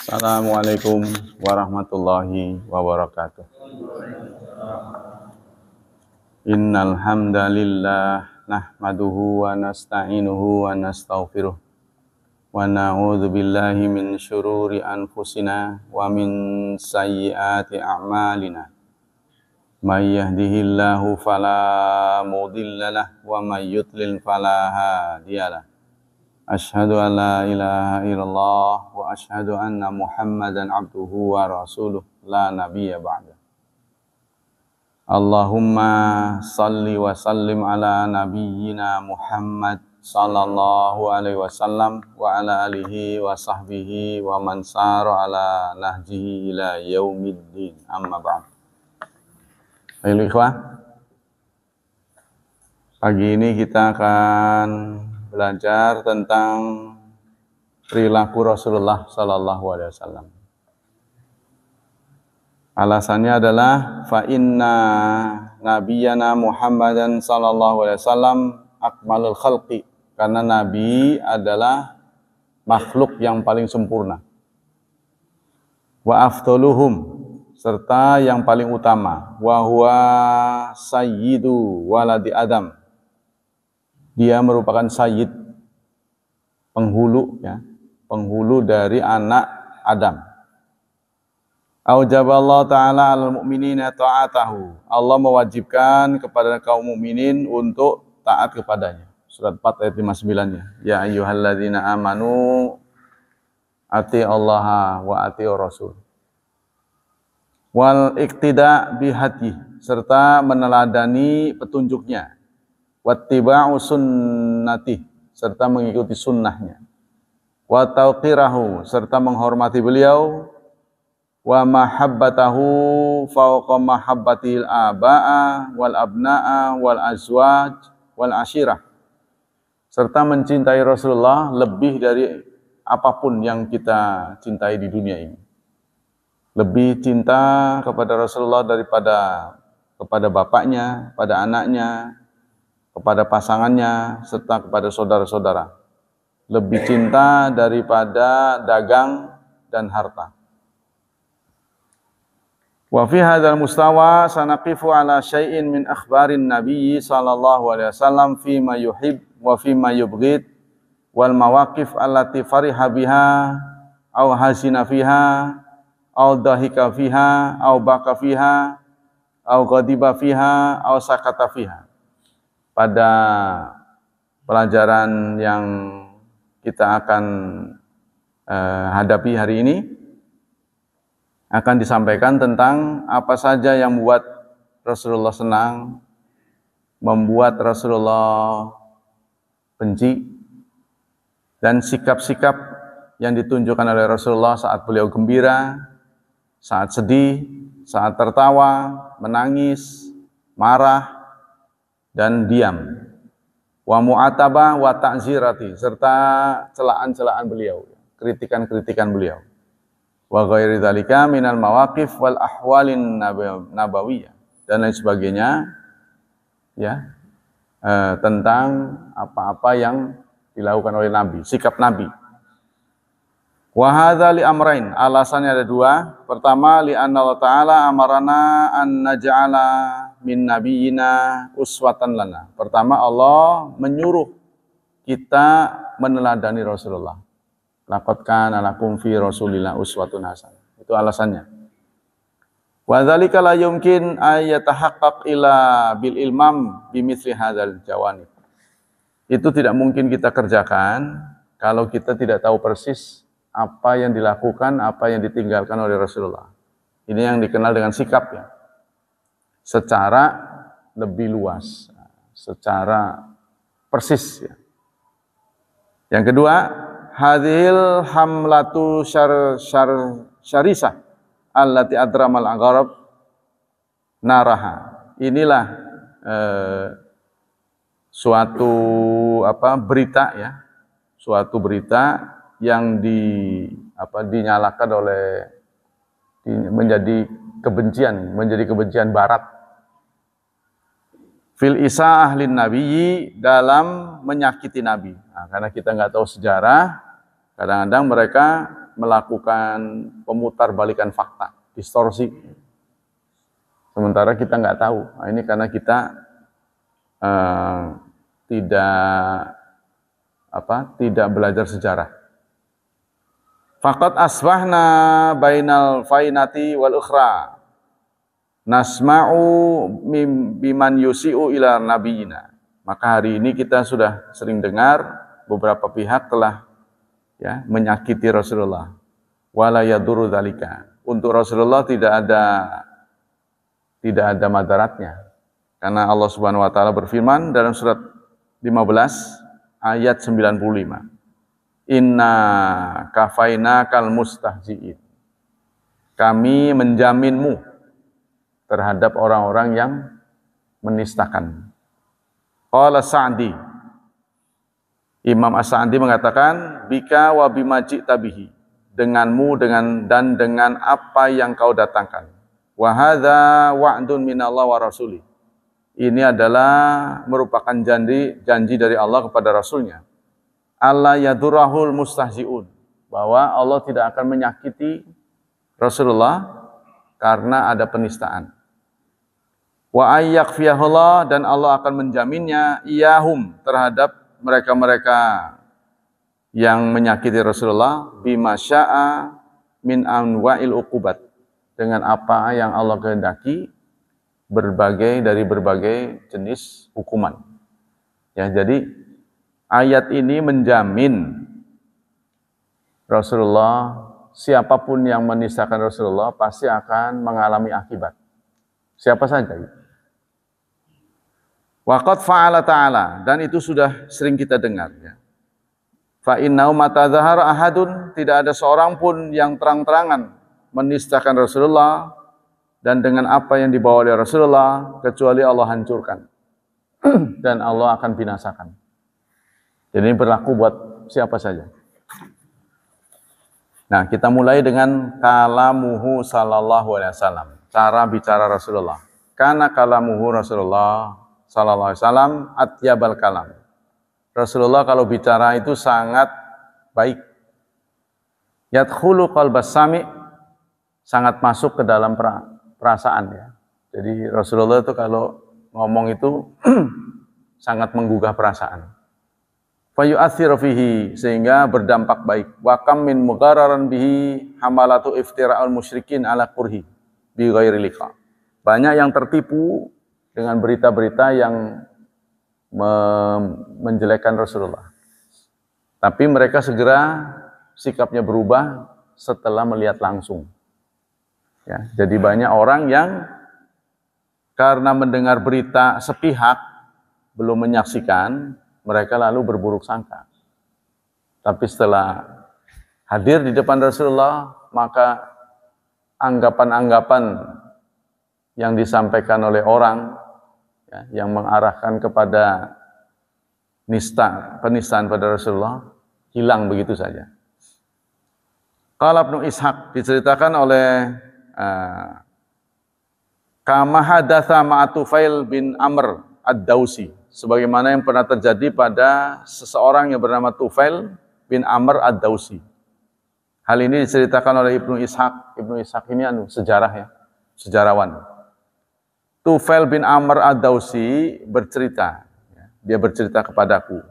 Assalamualaikum warahmatullahi wabarakatuh. Innal hamdalillah nahmaduhu wa nasta'inuhu wa nastaghfiruh wa na'udzu billahi min syururi anfusina wa min sayyiati a'malina. May yahdihillahu fala mudhillalah wa may yudlil fala hadiyalah. Asyhadu an la ilaha illallah wa asyhadu anna Muhammadan abduhu wa rasuluh la nabiyya ba'da. Allahumma salli wa sallim ala nabiyyina Muhammad sallallahu alaihi wasallam wa ala alihi wa sahbihi wa man sara ala nahjihi ila yaumiddin. Amma ba'd. Baik ikhwah, pagi ini kita akan belajar tentang perilaku Rasulullah Sallallahu Alaihi Wasallam. Alasannya adalah fa inna nabiyana Muhammadan Sallallahu Alaihi Wasallam akmalul khalqi, karena Nabi adalah makhluk yang paling sempurna. Wa afdoluhum, serta yang paling utama. Wa huwa sayyidu waladi Adam. Dia merupakan sayyid, penghulu, ya, penghulu dari anak Adam. Aujaballahu ta'ala alal mu'minina ta'atahu. Allah mewajibkan kepada kaum mukminin untuk taat kepadanya. Surat 4 ayat 59-nya. Ya ayyuhalladzina amanu ati'allaha wa ati'ur rasul. Wal iqtida bihadyi, serta meneladani petunjuknya. Wattiba'u sunnati, serta mengikuti sunnahnya. Wa tauqirahu, serta menghormati beliau. Wa mahabbatahu fawqa mahabbatil aba'a wal abna'a wal azwaj wal ashirah, serta mencintai Rasulullah lebih dari apapun yang kita cintai di dunia ini. Lebih cinta kepada Rasulullah daripada kepada bapaknya, pada anaknya, kepada pasangannya, serta kepada saudara-saudara. Lebih cinta daripada dagang dan harta. Wa fi hadzal mustawa sanaqifu ala syai'in min akhbarin nabiyyi sallallahu alaihi wasallam fi ma yuhib wa fi ma yubghid wal mawaqif allati fariha biha aw hasina fiha aw dahika fiha aw baka fiha aw ghadiba fiha aw sakata fiha. Pada pelajaran yang kita akan hadapi hari ini akan disampaikan tentang apa saja yang membuat Rasulullah senang, membuat Rasulullah benci, dan sikap-sikap yang ditunjukkan oleh Rasulullah saat beliau gembira, saat sedih, saat tertawa, menangis, marah, dan diam. Wa mu'atabah wa ta'zirati, serta celaan-celaan beliau, kritikan-kritikan beliau. Wa ghairi dzalika minal mawaqif wal ahwalin nabawiyah, dan lain sebagainya, ya, tentang apa-apa yang dilakukan oleh Nabi, sikap Nabi. Wa hadza li amrain, alasannya ada dua. Pertama, li anna Allah Ta'ala amarana an naj'ala min nabiyina uswatan lana. Pertama, Allah menyuruh kita meneladani Rasulullah. Laqad kana lakum fi Rasulillah uswatun hasanah. Itu alasannya. Wa dzalika la yumkin ay yatahaqqaq ila bil ilmam bimithli hadzal jawanib. Itu tidak mungkin kita kerjakan kalau kita tidak tahu persis apa yang dilakukan, apa yang ditinggalkan oleh Rasulullah. Ini yang dikenal dengan sikap, ya. Secara lebih luas, secara persis, ya. Yang kedua, hadhil hamlatu syarisah allati adramal agharab naraha. Inilah suatu berita, ya. Suatu berita yang dinyalakan oleh menjadi kebencian barat. Fil isa ahlin nabiyyi, dalam menyakiti Nabi. Nah, karena kita nggak tahu sejarah, kadang-kadang mereka melakukan pemutarbalikan fakta, distorsi. Sementara kita nggak tahu. Nah, ini karena kita tidak belajar sejarah. Faqad asbahna bainal fainati wal ukhra. Nasma'u biman yusi'u ila nabiyina. Maka hari ini kita sudah sering dengar beberapa pihak telah menyakiti Rasulullah. Wala yadurru dzalika. Untuk Rasulullah tidak ada madaratnya. Karena Allah Subhanahu wa taala berfirman dalam surat 15 ayat 95. Inna kafainakal mustahzi'in. Kami menjaminmu terhadap orang-orang yang menistakan. Qala Sa'di. Imam As-Sa'di mengatakan, bika wa bima ji'ta bihi. Denganmu dengan apa yang kau datangkan. Wa hadza wa'dun minallah wa rasuli. Ini adalah merupakan janji dari Allah kepada Rasulnya. Allah yadurahul mustahzi'un. Bahwa Allah tidak akan menyakiti Rasulullah karena ada penistaan. Wa ayyakfiyahullah, dan Allah akan menjaminnya iyahum terhadap mereka-mereka yang menyakiti Rasulullah bima sya'a min anwa'il uqubat, dengan apa yang Allah kehendaki dari berbagai jenis hukuman. Ya, jadi ayat ini menjamin Rasulullah, siapapun yang menistakan Rasulullah pasti akan mengalami akibat. Siapa saja itu. Waqad fa'ala ta'ala, dan itu sudah sering kita dengar ya. Fa innahu mata zahara ahadun, tidak ada seorang pun yang terang-terangan menistakan Rasulullah dan dengan apa yang dibawa oleh Rasulullah kecuali Allah hancurkan dan Allah akan binasakan. Jadi ini berlaku buat siapa saja. Nah, kita mulai dengan kalamuhu sallallahu alaihi wasallam, cara bicara Rasulullah. Karena kalamuhu Rasulullah sallallahu alaihi wasallam atyabal kalam. Rasulullah kalau bicara itu sangat baik. Yadkhulu qalbas sami', sangat masuk ke dalam perasaan ya. Jadi Rasulullah itu kalau ngomong itu sangat menggugah perasaan. Fa yu'athiru fihi, sehingga berdampak baik. Wa kam min mughararan bihi hamalatu iftira'ul musyrikin ala qurhi bi ghairi liqa. Banyak yang tertipu dengan berita-berita yang menjelekkan Rasulullah. Tapi mereka segera sikapnya berubah setelah melihat langsung. Ya, jadi banyak orang yang karena mendengar berita sepihak, belum menyaksikan, mereka lalu berburuk sangka. Tapi setelah hadir di depan Rasulullah, maka anggapan-anggapan yang disampaikan oleh orang yang mengarahkan kepada penistaan pada Rasulullah hilang begitu saja. Qala Ibnu Ishaq, diceritakan oleh kama hadatsa ma'a Tufail bin Amr ad-Dausi, sebagaimana yang pernah terjadi pada seseorang yang bernama Tufail bin Amr ad-Dausi. Hal ini diceritakan oleh Ibnu Ishaq. Ibnu Ishaq ini sejarah ya, sejarawan. Tufail bin Amr ad-Dausi bercerita, dia bercerita kepadaku.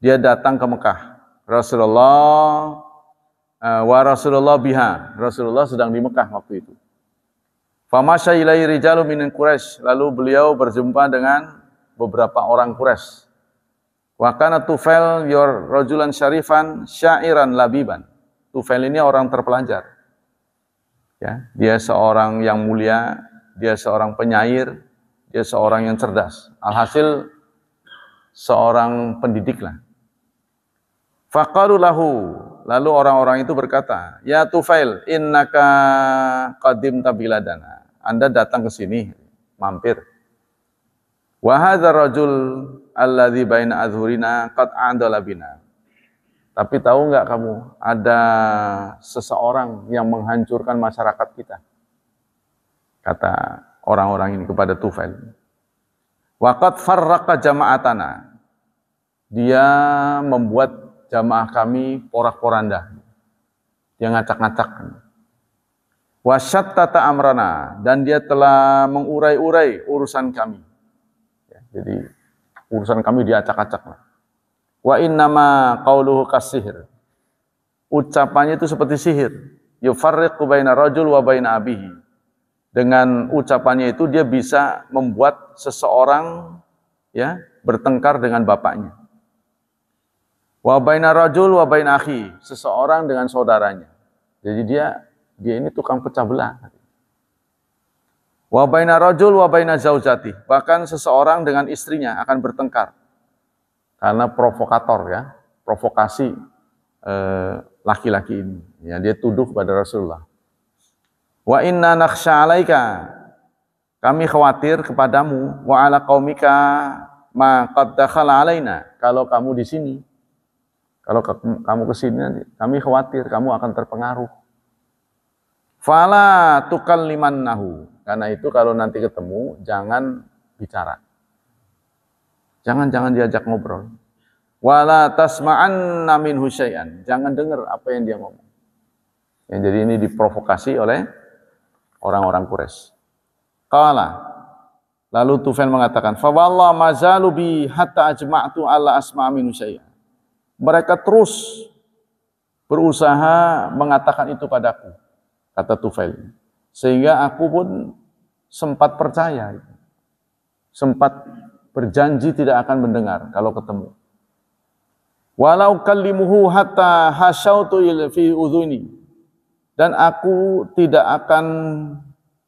Dia datang ke Mekah. Rasulullah biha. Rasulullah sedang di Mekah waktu itu. Famasya ilaihi rijalu min Quraisy. Lalu beliau berjumpa dengan beberapa orang Quraisy. Wa kana Tufail rajulan syarifan syairan labiban. Tufail ini orang terpelajar. Ya, dia seorang yang mulia, dia seorang penyair, dia seorang yang cerdas. Alhasil seorang pendidik lah. Faqalu lahu, lalu orang-orang itu berkata, ya Tufail, innaka qadimta biladana. Anda datang ke sini, mampir. Wa hadzal rajul alladzi baina adhurina qad a'dala bina. Tapi tahu enggak kamu, ada seseorang yang menghancurkan masyarakat kita. Kata orang-orang ini kepada Tufail. Waqad farraqa jama'atana. Dia membuat jamaah kami porak-poranda. Dia ngacak-ngacak. Wasyattata amrana, dan dia telah mengurai-urai urusan kami. Ya, jadi urusan kami diacak-acak. Wa innama qauluhu kasihir. Ucapannya itu seperti sihir. Yufarriqu baina rajul wa baina abihi. Dengan ucapannya itu dia bisa membuat seseorang ya bertengkar dengan bapaknya. Wa baina rajul wa baina akhi, seseorang dengan saudaranya. Jadi dia ini tukang pecah belah. Wa baina rajul wa baina zaujati, bahkan seseorang dengan istrinya akan bertengkar. Karena provokator ya, provokasi laki-laki ini. Ya, dia tuduh kepada Rasulullah. Wa inna nakhsha 'alaika, kami khawatir kepadamu, wa 'ala qaumika ma qad dakhala 'alaina, kalau kamu di sini, kalau kamu ke sini nanti kami khawatir kamu akan terpengaruh. Fala tukallimannahu, karena itu kalau nanti ketemu jangan bicara. Jangan diajak ngobrol. Wala tasma'anna minhu syai'an, jangan dengar apa yang dia ngomong. Ya, jadi ini diprovokasi oleh orang-orang Quraisy. Qala, lalu Tufail mengatakan, fa wallah mazalu bi hatta ajma'tu alla asma'a minhu syai'an. Mereka terus berusaha mengatakan itu padaku, kata Tufail. Sehingga aku pun sempat percaya, sempat berjanji tidak akan mendengar kalau ketemu. Walau kallimuhu hatta hasyautu fi udhuni, dan aku tidak akan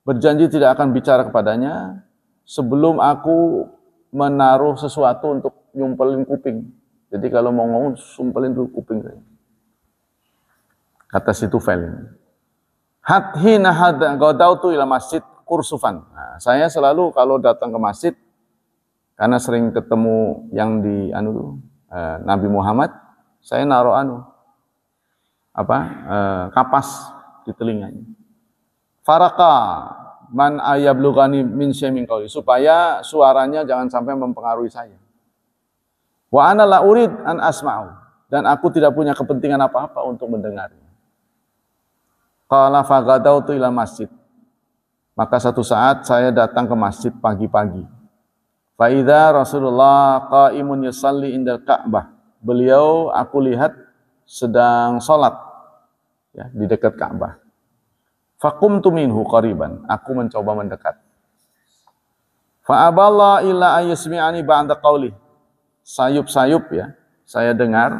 berjanji tidak akan bicara kepadanya sebelum aku menaruh sesuatu untuk nyumpelin kuping. Jadi kalau mau ngomong sumpelin dulu kuping saya. Kata si Tufail ini. Hathina hadza gadautu ila masjid kursufan. Nah, saya selalu kalau datang ke masjid karena sering ketemu yang di Nabi Muhammad, saya naruh kapas di telinganya. Faraka man ayablugani min syai'in qauli, supaya suaranya jangan sampai mempengaruhi saya. Wa ana la urid an asma'u, dan aku tidak punya kepentingan apa-apa untuk mendengarnya. Qala faghadautu ila masjid, maka satu saat saya datang ke masjid pagi-pagi. Fa idza Rasulullah qaimun yusalli indal Ka'bah, beliau aku lihat sedang salat ya di dekat Ka'bah. Faqumtu minhu qariban, aku mencoba mendekat. Fa aballa illa ayusmi'ani ba'da qauli, sayup-sayup ya, saya dengar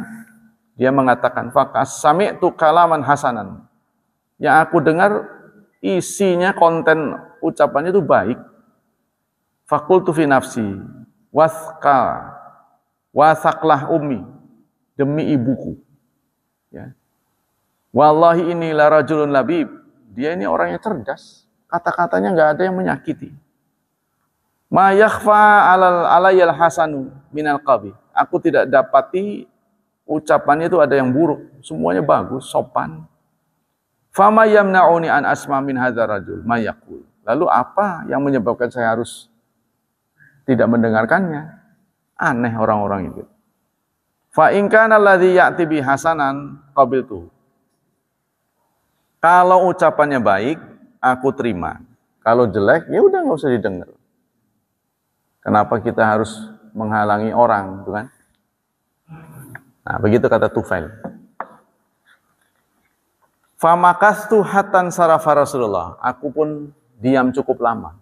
dia mengatakan faqas sami'tu kalaman hasanan. Yang aku dengar isinya, konten ucapannya itu baik. Faqultu fi nafsi wasaqlah ummi, demi ibuku. Ya. Wallahi ini la rajulun labib, dia ini orang yang cerdas. Kata-katanya enggak ada yang menyakiti. Ma yakhfa alayal hasanu minal qabi, aku tidak dapati ucapannya itu ada yang buruk, semuanya bagus, sopan. Fama yamna'uni an asma min hadzal rajul ma yaqul, lalu apa yang menyebabkan saya harus tidak mendengarkannya? Aneh orang-orang itu. Fa in kana alladhi ya'ti bi hasanan qabiltu, kalau ucapannya baik aku terima, kalau jelek ya udah nggak usah didengar. Kenapa kita harus menghalangi orang, gitu kan? Nah, begitu kata Tufail. Famakastu hatan sarafa Rasulullah, aku pun diam cukup lama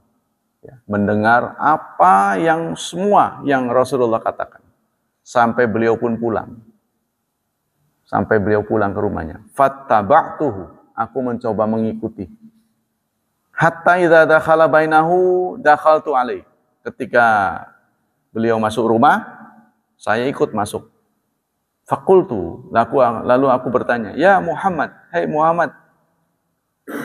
ya, mendengar apa yang semua yang Rasulullah katakan sampai beliau pun pulang. Sampai beliau pulang ke rumahnya. Fattaba'tuhu, aku mencoba mengikuti. Hatta idza dakhala bainahu dakhaltu alaihi, ketika beliau masuk rumah, saya ikut masuk. Faqultu, lalu aku bertanya, ya Muhammad, hai Muhammad,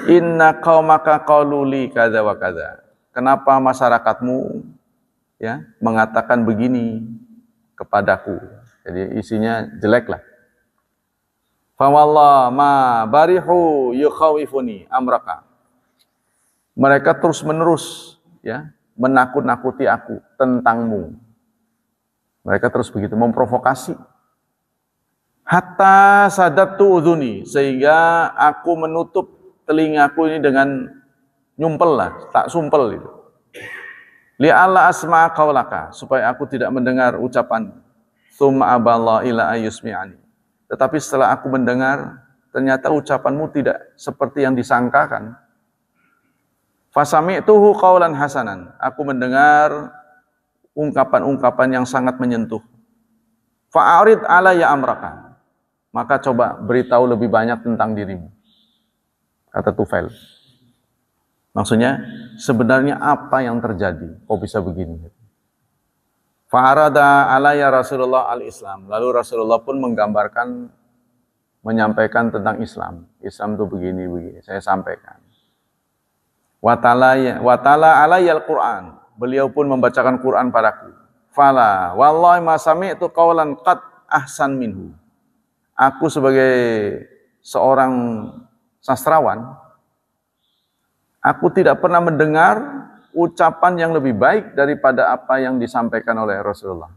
inna qaumaka qalu li kadza wa kadza. Kenapa masyarakatmu ya mengatakan begini kepadaku? Jadi isinya jelek lah. Fa wallah ma barihu yukhawifuni amraka. Mereka terus-menerus ya menakut-nakuti aku tentangmu. Mereka terus begitu memprovokasi. Hatta sadatu udhuni, sehingga aku menutup telingaku ini dengan nyumpel lah, tak sumpel itu. Li'alla asma'a qaulaka, supaya aku tidak mendengar ucapan. Tsumma aballahu ila ayyusmi'ani. Tetapi setelah aku mendengar, ternyata ucapanmu tidak seperti yang disangkakan. Fasami'tuhu qaulan hasanan. Aku mendengar ungkapan-ungkapan yang sangat menyentuh. Fa'arid alayya amraka. Maka coba beritahu lebih banyak tentang dirimu. Kata Tufail. Maksudnya, sebenarnya apa yang terjadi? Kok bisa begini? Fa'arada alayya Rasulullah al-Islam. Lalu Rasulullah pun menggambarkan, menyampaikan tentang Islam. Islam itu begini-begini. Saya sampaikan. Watala alayya al-Quran. Beliau pun membacakan Quran padaku. Fala, wallahi ma sami'tu qawlan qad ahsan minhu. Aku sebagai seorang sastrawan, aku tidak pernah mendengar ucapan yang lebih baik daripada apa yang disampaikan oleh Rasulullah.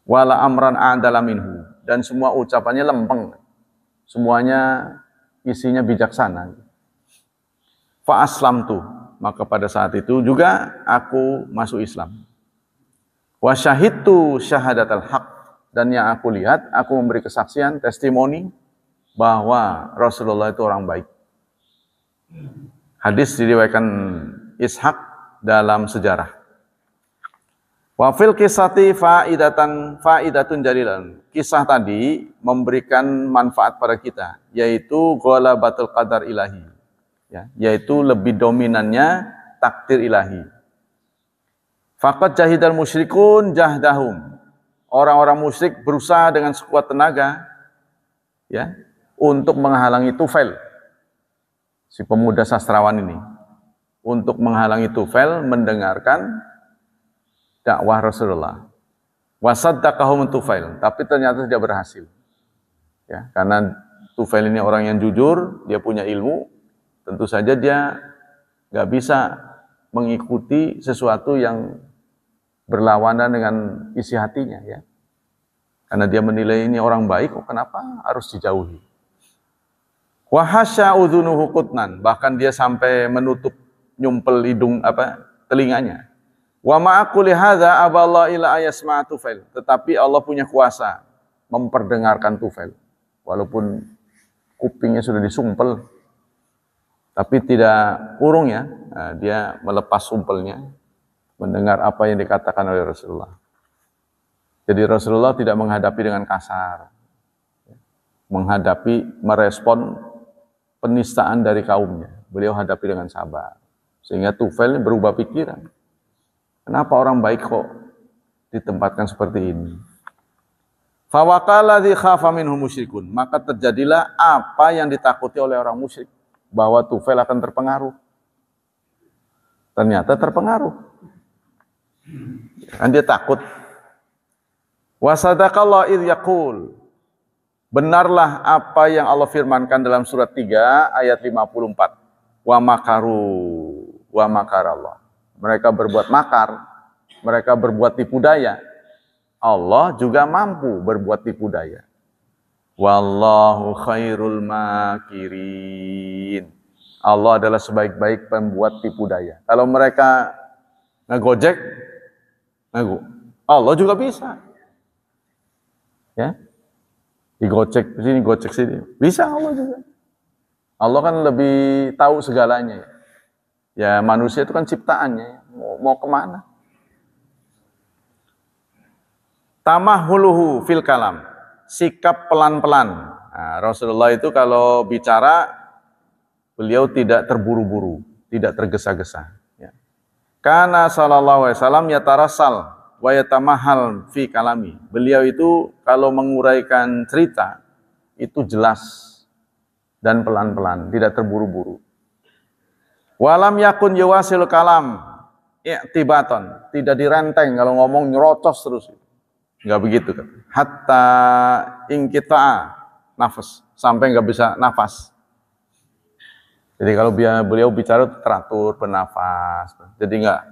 Wala amran a'dala minhu. Dan semua ucapannya lempeng. Semuanya isinya bijaksana. Fa aslamtu. Maka pada saat itu juga aku masuk Islam. Wa syahidtu syahadatal haq. Dan yang aku lihat, aku memberi kesaksian, testimoni bahwa Rasulullah itu orang baik. Hadis diriwayatkan Ishaq dalam sejarah. Wa fil qissati faidatun jalilan. Kisah tadi memberikan manfaat pada kita, yaitu ghalabatul qadar ilahi. Ya, yaitu lebih dominannya takdir ilahi. Faqad jahidal musyrikun jahdahum. Orang-orang musyrik berusaha dengan sekuat tenaga ya untuk menghalangi Tufail, si pemuda sastrawan ini, untuk menghalangi Tufail mendengarkan dakwah Rasulullah. Wasaddaqahum Tufail, tapi ternyata tidak berhasil. Ya, karena Tufail ini orang yang jujur, dia punya ilmu, tentu saja dia nggak bisa mengikuti sesuatu yang berlawanan dengan isi hatinya, ya. Karena dia menilai ini orang baik, kok kenapa harus dijauhi? Wa hasya udhunuhu qutnan, bahkan dia sampai menutup nyumpel telinganya. Wa ma'aku lihadza aballahu ila ayasma'a Tufail, tetapi Allah punya kuasa memperdengarkan Tufail walaupun kupingnya sudah disumpel, tapi tidak urung ya. Nah, dia melepas sumpelnya, mendengar apa yang dikatakan oleh Rasulullah. Jadi Rasulullah tidak menghadapi dengan kasar, merespon penistaan dari kaumnya. Beliau hadapi dengan sabar. Sehingga Tufail berubah pikiran. Kenapa orang baik kok ditempatkan seperti ini? Fawaqala dzi khafa minhum musyrikun. Maka terjadilah apa yang ditakuti oleh orang musyrik, bahwa Tufail akan terpengaruh. Ternyata terpengaruh. Kan dia takut. Wa sadaqallahu idz yaqul. Benarlah apa yang Allah firmankan dalam surat 3 ayat 54. Wa makaru wa makarallah. Mereka berbuat makar, mereka berbuat tipu daya. Allah juga mampu berbuat tipu daya. Wallahu khairul makirin. Allah adalah sebaik-baik pembuat tipu daya. Kalau mereka ngegojek, Allah juga bisa. Ya, digocek sini, gocek sini, bisa Allah juga. Allah kan lebih tahu segalanya. Ya manusia itu kan ciptaannya, mau kemana? Tamahuluhu fil kalam, sikap pelan-pelan. Nah, Rasulullah itu kalau bicara, beliau tidak terburu-buru, tidak tergesa-gesa. Ya. Karena sallallahu alaihi wasallam yatarasal wa yatamahal fi kalami. Beliau itu kalau menguraikan cerita itu jelas dan pelan-pelan, tidak terburu-buru. Walam yakun yawasil kalam i'tibaton, tidak direnteng, kalau ngomong nyerocos terus. Enggak begitu kan. Hatta inqita'a nafas, sampai enggak bisa nafas. Jadi kalau beliau bicara teratur, bernafas. Jadi enggak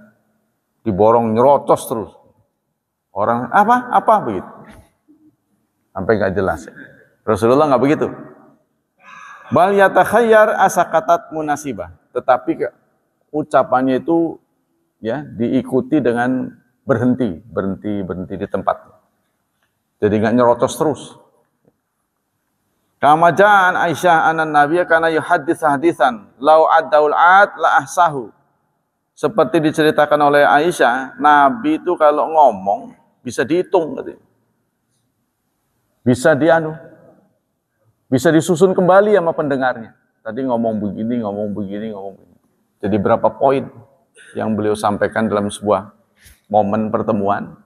diborong nyerocos terus. Orang apa begitu. sampai nggak jelas. Rasulullah nggak begitu. Bal yatakhayyar asakatat munasibah. Tetapi ucapannya itu ya diikuti dengan berhenti di tempat. Jadi nggak nyerocos terus. Kama ja'an Aisyah anan Nabiya kana yuhaddits hadisan law addaul ad la ahsahu. Seperti diceritakan oleh Aisyah, Nabi itu kalau ngomong bisa dihitung katanya. Bisa disusun kembali sama pendengarnya. Tadi ngomong begini. Jadi berapa poin yang beliau sampaikan dalam sebuah momen pertemuan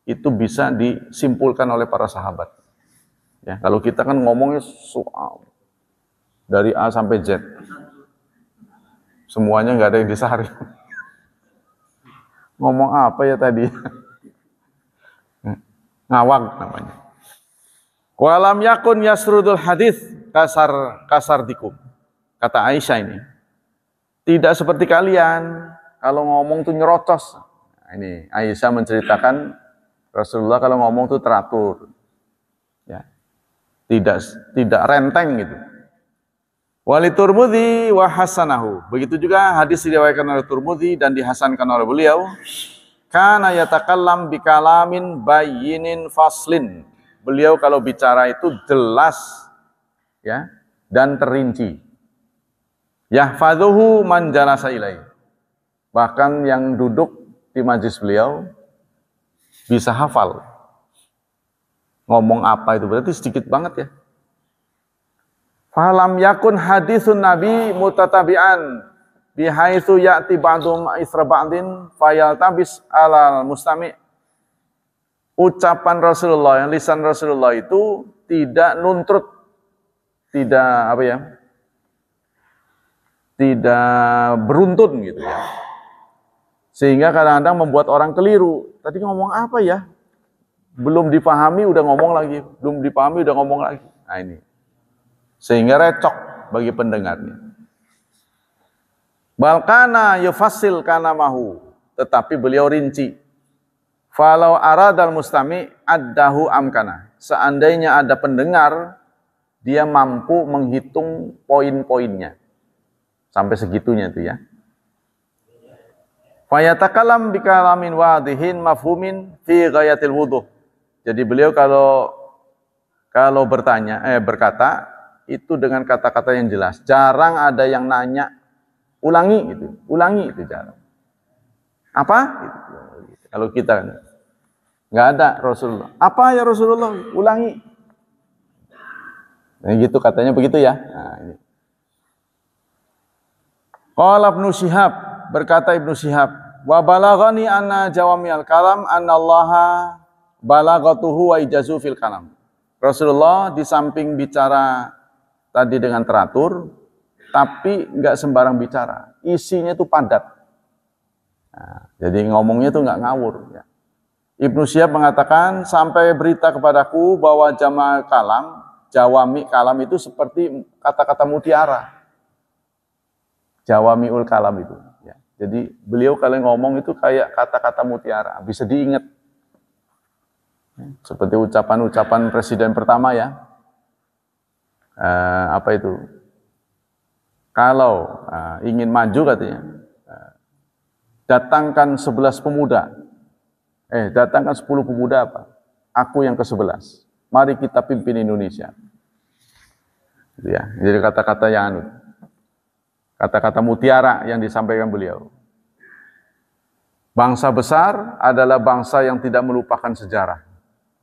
itu bisa disimpulkan oleh para sahabat. Ya, kalau kita kan ngomongnya soal dari A sampai Z, semuanya nggak ada yang disaring. Ngomong apa ya tadi? Ngawang namanya. Walam yakun yasrudul hadis kasar dikum. Kata Aisyah ini, tidak seperti kalian kalau ngomong tuh nyerocos. Nah, ini Aisyah menceritakan Rasulullah kalau ngomong tuh teratur, ya, tidak renteng gitu. Wali Turmudi wa hasanahu. Begitu juga hadis diriwayatkan oleh Turmudi dan dihasankan oleh beliau. Kana yatakallam bikalamin bayyinin faslin. Beliau kalau bicara itu jelas ya dan terinci. Yahfadhuhu man jalasa ilaihi. Bahkan yang duduk di majlis beliau bisa hafal. Ngomong apa itu berarti sedikit banget ya. Falam yakun hadisun nabi mutatabi'an bihaitsu ya'ti ba'dum isra ba'din fayaltabis alal mustami'. Ucapan Rasulullah, yang lisan Rasulullah itu tidak nuntrut, tidak beruntun gitu ya. Sehingga kadang-kadang membuat orang keliru. Tadi ngomong apa ya? Belum dipahami udah ngomong lagi, Nah ini. Sehingga recok bagi pendengarnya. Balkana yufassil kana mahu, tetapi beliau rinci. Falau aradal mustami addahu amkana. Seandainya ada pendengar, dia mampu menghitung poin-poinnya. Sampai segitunya itu ya. Fayatakalam bikalamin wadihin mafhumin fi ghayatil wuduh. Jadi beliau kalau berkata itu dengan kata-kata yang jelas. Jarang ada yang nanya, ulangi itu jarang. Apa? Kalau kita nggak ada Rasulullah. Apa ya Rasulullah? Ulangi. Nah, gitu katanya begitu ya. Nah, ini. Qala Ibnu Syihab, berkata Ibnu Syihab, wa balaghani anna jawami'al kalam annallaha balaghatuhu wa ijazu fil kalam. Rasulullah di samping bicara tadi dengan teratur, tapi nggak sembarang bicara. Isinya itu padat. Nah, jadi ngomongnya itu nggak ngawur ya. Ibnu Syihab mengatakan, sampai berita kepadaku bahwa jawami kalam itu seperti kata-kata mutiara. Jawamiul kalam itu. Ya. Jadi beliau kalau ngomong itu kayak kata-kata mutiara, bisa diingat. Seperti ucapan-ucapan presiden pertama ya. Kalau ingin maju katanya, datangkan 11 pemuda. Datangkan 10 pemuda apa? Aku yang ke-11. Mari kita pimpin Indonesia. Gitu ya. Jadi kata-kata yang kata-kata mutiara yang disampaikan beliau. Bangsa besar adalah bangsa yang tidak melupakan sejarah.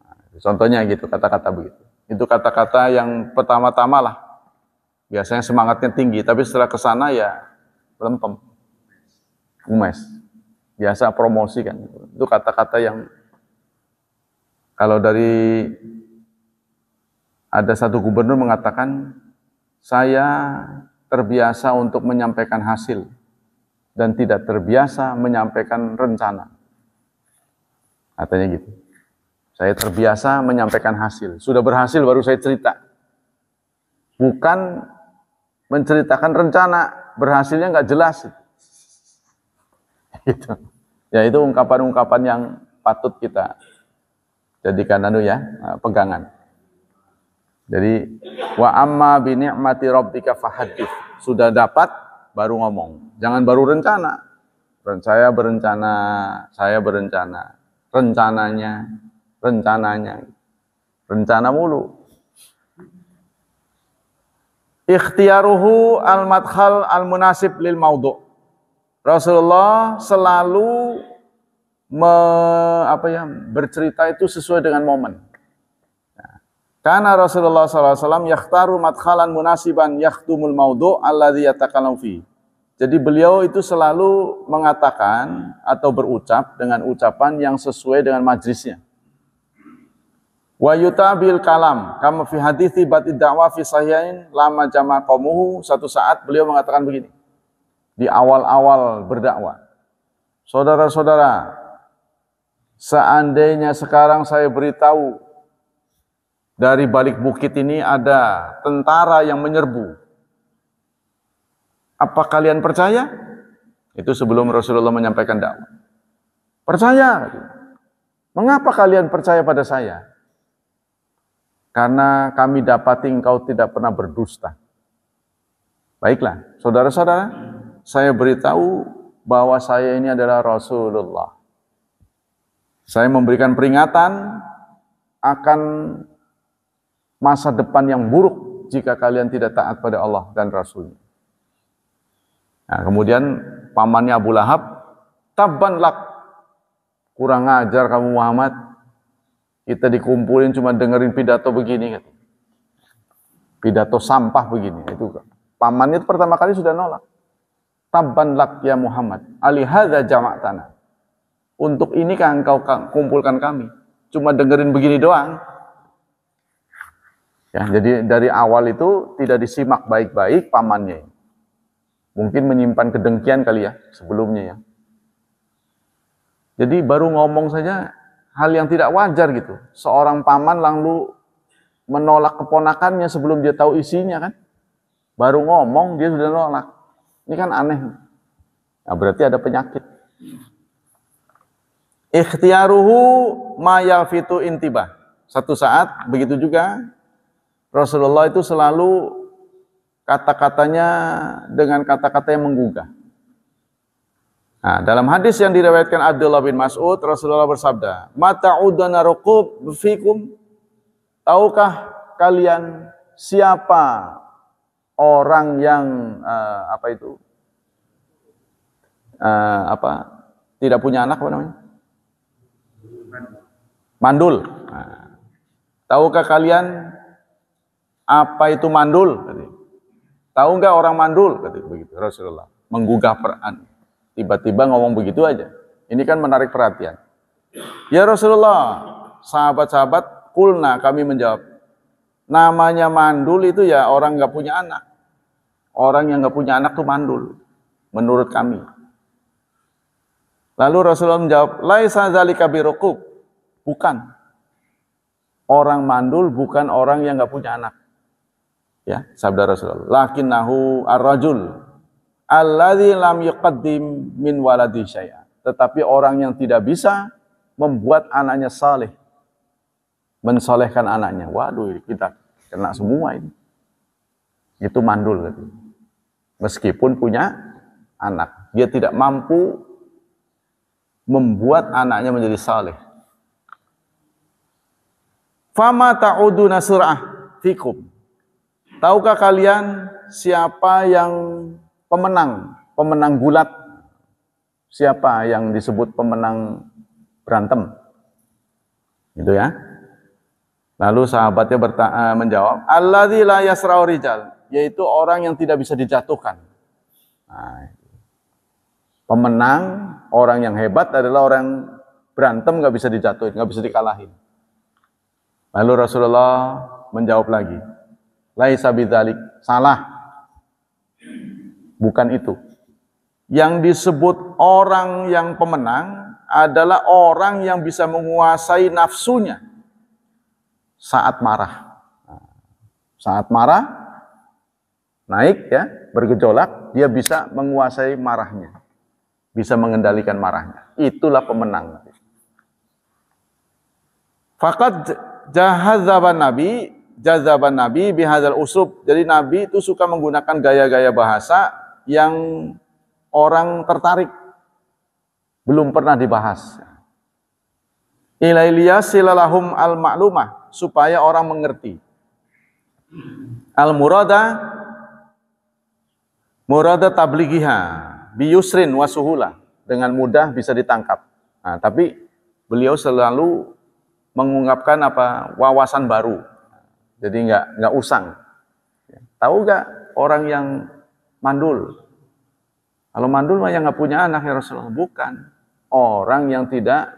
Nah, contohnya gitu, kata-kata begitu. Itu kata-kata yang pertama-tama lah. Biasanya semangatnya tinggi, tapi setelah ke sana ya lempem. Umes. Biasa promosi kan. Itu kata-kata yang kalau dari ada satu gubernur mengatakan, saya terbiasa untuk menyampaikan hasil dan tidak terbiasa menyampaikan rencana. Katanya gitu. Saya terbiasa menyampaikan hasil. Sudah berhasil baru saya cerita. Bukan menceritakan rencana, berhasilnya nggak jelas. Gitu. Ya itu ungkapan-ungkapan yang patut kita jadikan pegangan. Jadi wa amma bi ni'mati rabbika fahaddits. Sudah dapat baru ngomong. Jangan baru rencana. Saya berencana, rencananya. Rencana mulu. Ikhtiyaruhu al-madkhal al-munasib lil maudhu'. Rasulullah selalu bercerita itu sesuai dengan momen. Karena Rasulullah SAW yakhtaru madkhalan munasiban yakhtumul maudhu' alladhi yatakallamu fi. Jadi beliau itu selalu mengatakan atau berucap dengan ucapan yang sesuai dengan majlisnya. Wa yutabil kalam kama fi hadithi batid da'wah fi sahihain lama jama qaumuhu. Satu saat beliau mengatakan begini di awal-awal berdakwah. Saudara-saudara, seandainya sekarang saya beritahu dari balik bukit ini ada tentara yang menyerbu, apa kalian percaya? Itu sebelum Rasulullah menyampaikan dakwah. Percaya. Mengapa kalian percaya pada saya? Karena kami dapati engkau tidak pernah berdusta. Baiklah, saudara-saudara, saya beritahu bahwa saya ini adalah Rasulullah. Saya memberikan peringatan akan masa depan yang buruk jika kalian tidak taat pada Allah dan Rasul-Nya. Nah, kemudian pamannya Abu Lahab, tabban lak, kurang ajar kamu Muhammad, kita dikumpulin cuma dengerin pidato begini, pidato sampah begini. Itu pamannya itu pertama kali sudah nolak. Tabban lak ya Muhammad, alihadza jama'tana. Untuk ini kan engkau kumpulkan kami, cuma dengerin begini doang. Ya, jadi dari awal itu tidak disimak baik-baik pamannya. Mungkin menyimpan kedengkian kali ya sebelumnya ya. Jadi baru ngomong saja hal yang tidak wajar gitu. Seorang paman lalu menolak keponakannya sebelum dia tahu isinya kan. Baru ngomong dia sudah nolak. Ini kan aneh. Nah, berarti ada penyakit. Ikhtiyaruhu ma yalfitu intibah. Satu saat begitu juga Rasulullah itu selalu kata-katanya dengan kata-kata yang menggugah. Nah, dalam hadis yang diriwayatkan Abdullah bin Mas'ud, Rasulullah bersabda, "Mata'udana ruqub fikum?" Tahukah kalian siapa orang yang tidak punya anak, apa namanya? Mandul. Nah, tahukah kalian apa itu mandul? Tahu nggak orang mandul? Begitu Rasulullah menggugah Quran. Tiba-tiba ngomong begitu aja. Ini kan menarik perhatian. Ya Rasulullah, sahabat-sahabat, kulna, kami menjawab. Namanya mandul itu ya orang nggak punya anak. Orang yang nggak punya anak itu mandul. Menurut kami. Lalu Rasulullah menjawab, laisa dzalika biruqub. Bukan. Orang mandul bukan orang yang nggak punya anak. Ya, sabda Rasulullah. Lakinnahu ar-rajul alladzi lam yuqaddim min waladi syai'a. Tetapi orang yang tidak bisa membuat anaknya saleh, mensolehkan anaknya. Waduh, kita kena semua ini. Itu mandul gitu. Meskipun punya anak, dia tidak mampu membuat anaknya menjadi saleh. Fama ta'uduna sur'ah fikum. Tahukah kalian siapa yang pemenang gulat? Siapa yang disebut pemenang berantem? Gitu ya. Lalu sahabatnya menjawab, alladzi la yasra'u rijal, yaitu orang yang tidak bisa dijatuhkan. Nah, pemenang, orang yang hebat adalah orang berantem nggak bisa dijatuhin, nggak bisa dikalahin. Lalu Rasulullah menjawab lagi, laisa bidzalik, salah. Bukan itu. Yang disebut orang yang pemenang adalah orang yang bisa menguasai nafsunya saat marah. Saat marah, naik ya, bergejolak, dia bisa menguasai marahnya. Bisa mengendalikan marahnya. Itulah pemenang. Faqad jahazzaban Nabi, jazaban Nabi bihadzal uslub. Jadi Nabi itu suka menggunakan gaya-gaya bahasa yang orang tertarik, belum pernah dibahas. Ilailiyasilalahum al-ma'lumah, supaya orang mengerti. Murada tablighiha biyusrin wasuhula, dengan mudah bisa ditangkap. Nah, tapi beliau selalu mengungkapkan wawasan baru. Jadi nggak usang. Tahu nggak orang yang mandul? Kalau mandul mah yang nggak punya anak ya Rasulullah. Bukan. Orang yang tidak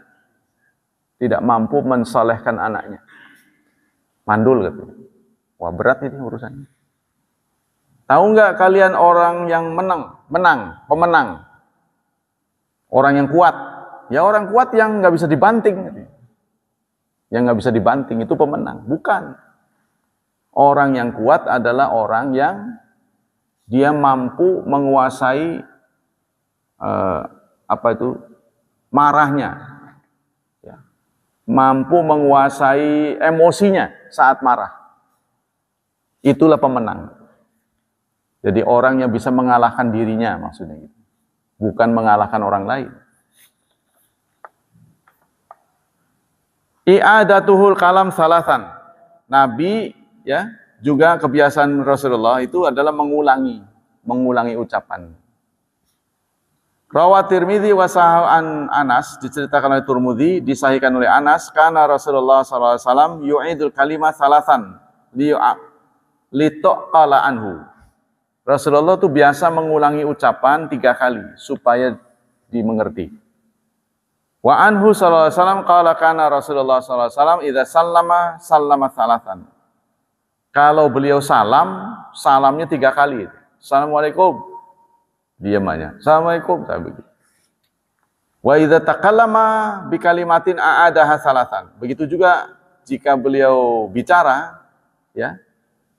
mampu mensolehkan anaknya. Mandul gitu. Wah, berat ini urusannya. Tahu nggak kalian orang yang pemenang? Orang yang kuat. Ya orang kuat yang nggak bisa dibanting. Yang nggak bisa dibanting itu pemenang. Bukan. Orang yang kuat adalah orang yang dia mampu menguasai marahnya. Ya. Mampu menguasai emosinya saat marah. Itulah pemenang. Jadi orang yang bisa mengalahkan dirinya maksudnya gitu. Bukan mengalahkan orang lain. I'adatuhul kalam salasan. Nabi ya, juga kebiasaan Rasulullah itu adalah mengulangi ucapan. Rawat Tirmidzi wa sahan Anas, diceritakan oleh Tirmidzi, disahihkan oleh Anas, karena Rasulullah sallallahu alaihi wasallam yu'idul kalimah salasan lituqala anhu. Rasulullah itu biasa mengulangi ucapan 3 kali supaya dimengerti. Wa anhu sallallahu alaihi wasallam qala kana Rasulullah sallallahu alaihi wasallam idza sallama salasan. Kalau beliau salamnya 3 kali. Assalamualaikum. Diam aja. Assalamualaikum, saya begitu. Wa idza takallama bi kalimatin a'adaha salasan. Begitu juga jika beliau bicara, ya.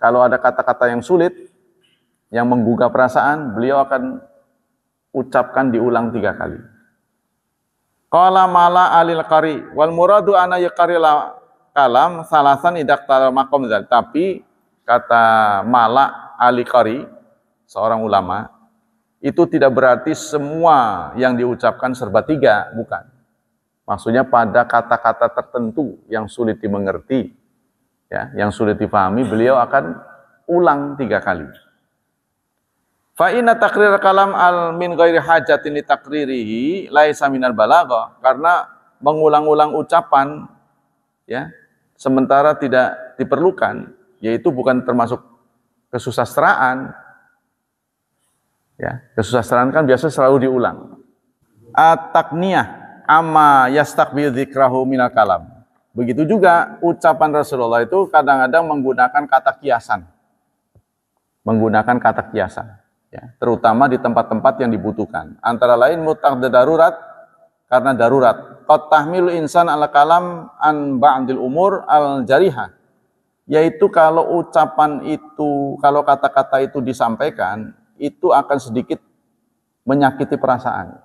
Kalau ada kata-kata yang sulit, yang menggugah perasaan, beliau akan ucapkan diulang 3 kali. Qala mala alil qari wal muradu ana yaqari kalam salasan idaqtal maqam dzal. Tapi kata mala ali qari, seorang ulama, itu tidak berarti semua yang diucapkan serba 3, bukan. Maksudnya pada kata-kata tertentu yang sulit dimengerti, ya, yang sulit dipahami, beliau akan ulang 3 kali. Fa inna taqrir kalam al min ghairi hajatin li taqririhi laisa minal balaghah, karena mengulang-ulang ucapan ya sementara tidak diperlukan, yaitu bukan termasuk kesusastraan. Ya, kesusastraan kan biasa selalu diulang. At-taqniyah amma yastaqbil dzikrahu minal kalam. Begitu juga ucapan Rasulullah itu kadang-kadang menggunakan kata kiasan. Ya, terutama di tempat-tempat yang dibutuhkan. Antara lain mutaqad darurat, karena darurat. Qad tahmilu insan ala kalam an ba'dil umur al jarihah. Yaitu kalau ucapan itu, kalau kata-kata itu disampaikan, itu akan sedikit menyakiti perasaan.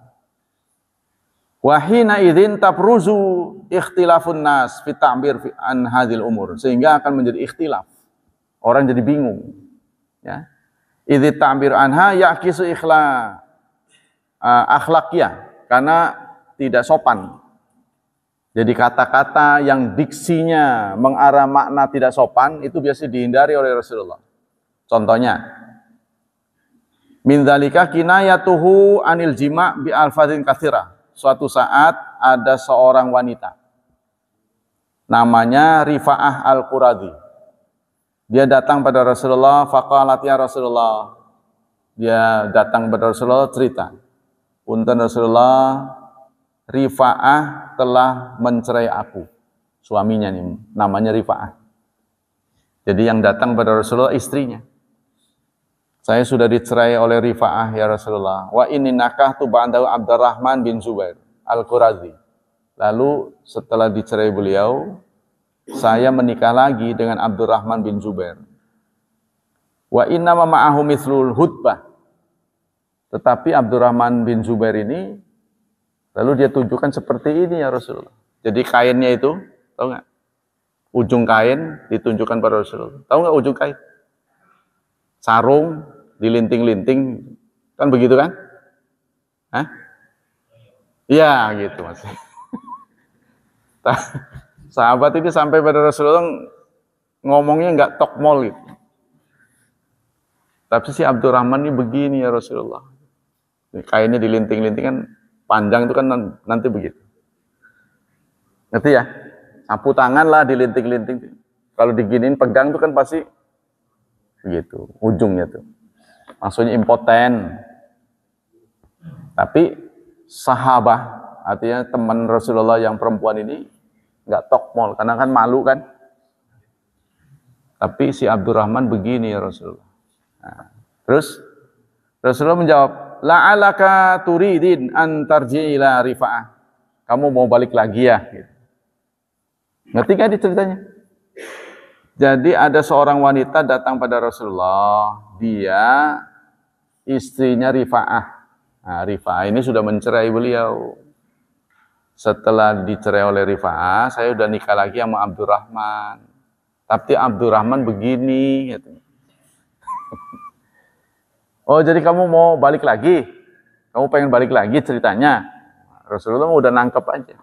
Wa hina idzin tabruzu ikhtilafun nas fi ta'bir an hadhil umur, sehingga akan menjadi ikhtilaf. Orang jadi bingung. Ya. Idzi ta'bir anha yaqisu akhlaqiyah, karena tidak sopan. Jadi kata-kata yang diksinya mengarah makna tidak sopan itu biasa dihindari oleh Rasulullah. Contohnya, min dzalika kinayatuhu anil jima' bi alfadzin katsira. Suatu saat ada seorang wanita namanya Rifa'ah Al-Quradi. Dia datang pada Rasulullah, faqalat ya Rasulullah. Dia datang pada Rasulullah cerita. Punten Rasulullah, Rifa'ah telah mencerai aku. Suaminya nih, namanya Rifa'ah. Jadi yang datang pada Rasulullah istrinya. Saya sudah dicerai oleh Rifa'ah ya Rasulullah. Wa inni nakahtu ba'dahu Abdurrahman bin Zubair Al-Qurazi. Lalu setelah dicerai beliau, saya menikah lagi dengan Abdurrahman bin Zubair. Wa inna ma'ahu mithlul hutbah. Tetapi Abdurrahman bin Zubair ini, lalu dia tunjukkan seperti ini ya Rasulullah. Jadi kainnya itu, tahu nggak? ujung kain ditunjukkan pada Rasulullah. Tahu nggak ujung kain? Sarung dilinting-linting, kan begitu kan? Hah? Iya gitu Mas. Sahabat itu sampai pada Rasulullah ngomongnya nggak tokmol gitu. Tapi si Abdurrahman ini begini ya Rasulullah. Kainnya dilinting-linting kan panjang itu kan nanti begitu. Ngerti ya? Sapu tangan lah dilinting-linting. Kalau diginiin pegang tuh kan pasti begitu ujungnya tuh. Maksudnya impoten. Tapi sahabah artinya teman Rasulullah yang perempuan ini nggak tokmol karena kan malu kan. Tapi si Abdurrahman begini ya Rasulullah. Nah, terus Rasulullah menjawab, la'alaka turidin an tarji'i ila Rifa'ah. Kamu mau balik lagi ya? Gitu. Ngerti gak di ceritanya? Jadi ada seorang wanita datang pada Rasulullah. Dia istrinya Rifa'ah. Nah, Rifa'ah ini sudah mencerai beliau. Setelah dicerai oleh Rifa'ah, saya udah nikah lagi sama Abdurrahman. Tapi Abdurrahman begini. Gitu. Oh jadi kamu mau balik lagi? Kamu pengen balik lagi ceritanya? Rasulullah udah nangkep aja.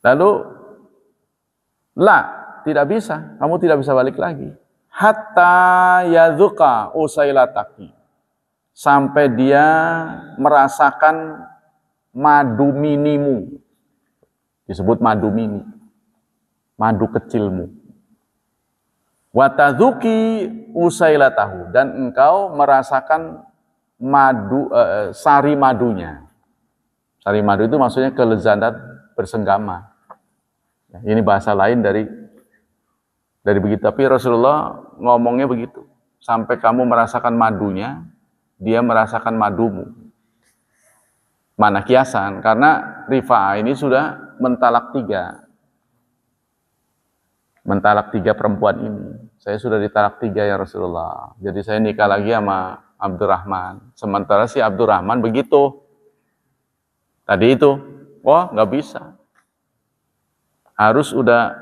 Lalu, tidak bisa. Kamu tidak bisa balik lagi. Hatta yadzuqa usailataki. Sampai dia merasakan madu minimu. Disebut madu mini. Madu kecilmu. Watadzuki usailatahu. Dan engkau merasakan madu, sari madunya. Sari madu itu maksudnya kelezatan bersenggama. Ini bahasa lain dari begitu. Tapi Rasulullah ngomongnya begitu. Sampai kamu merasakan madunya, dia merasakan madumu. Mana kiasan? Karena Rifa'ah ini sudah mentalak 3. Mentalak 3 perempuan ini. Saya sudah ditalak 3 ya Rasulullah. Jadi saya nikah lagi sama Abdurrahman. Sementara si Abdurrahman begitu. Tadi itu, wah nggak bisa. Harus udah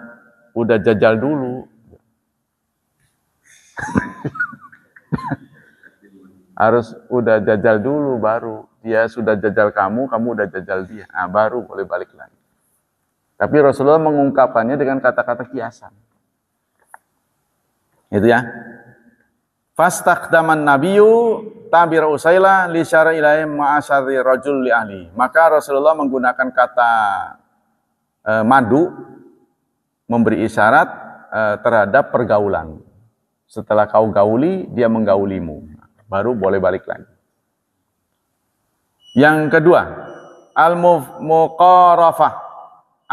jajal dulu. Harus udah jajal dulu baru. Dia sudah jajal kamu udah jajal dia. Nah, baru boleh balik lagi. Tapi Rasulullah mengungkapkannya dengan kata-kata kiasan. Itu ya. Fastaqdaman nabiyyu tabir usaila li syara ilahi ma'asyari rajul li ahli. Maka Rasulullah menggunakan kata madu memberi isyarat terhadap pergaulan. Setelah kau gauli, dia menggaulimu. Baru boleh balik lagi. Yang kedua, al-muqarafah.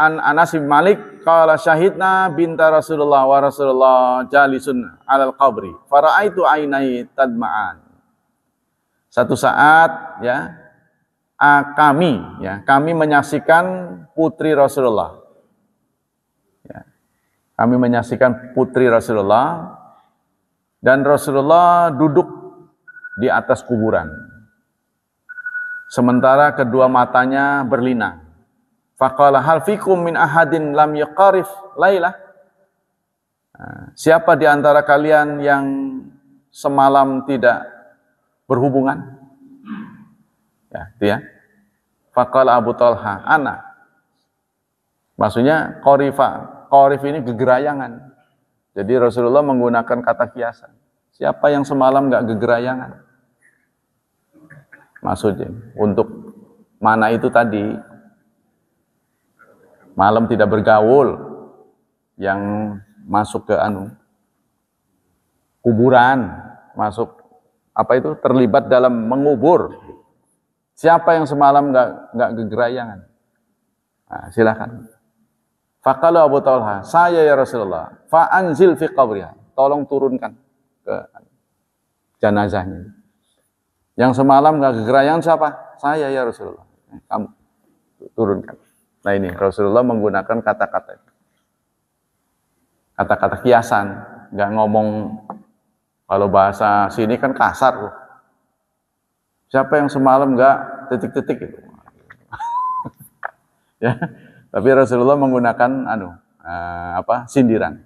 An Anas bin Malik qala syahidna binta Rasulullah wa Rasulullah jalisun 'alal qabri fara'aitu ainai tadma'an. Satu saat ya kami menyaksikan putri Rasulullah. Ya, kami menyaksikan putri Rasulullah dan Rasulullah duduk di atas kuburan. Sementara kedua matanya berlinang. Faqala hal fikum min ahadin lam yaqarif lailah. Siapa di antara kalian yang semalam tidak berhubungan? Ya, itu ya. Faqala Abu Talha, ana. Maksudnya qarif ini gegerayangan. Jadi Rasulullah menggunakan kata kiasan. Siapa yang semalam enggak gegerayangan? Maksudnya untuk mana itu tadi? Malam tidak bergaul, yang masuk ke kuburan, masuk terlibat dalam mengubur. Siapa yang semalam nggak gegerayangan? Nah, silakan. Faqala Abu Talha, saya ya Rasulullah, fa'anzil fi qabriha. Tolong turunkan ke jenazahnya. Yang semalam nggak gegerayangan siapa? Saya ya Rasulullah. Kamu turunkan. Nah ini Rasulullah menggunakan kata-kata kiasan, nggak ngomong, kalau bahasa sini kan kasar loh. Siapa yang semalam nggak titik-titik itu? Ya, tapi Rasulullah menggunakan sindiran.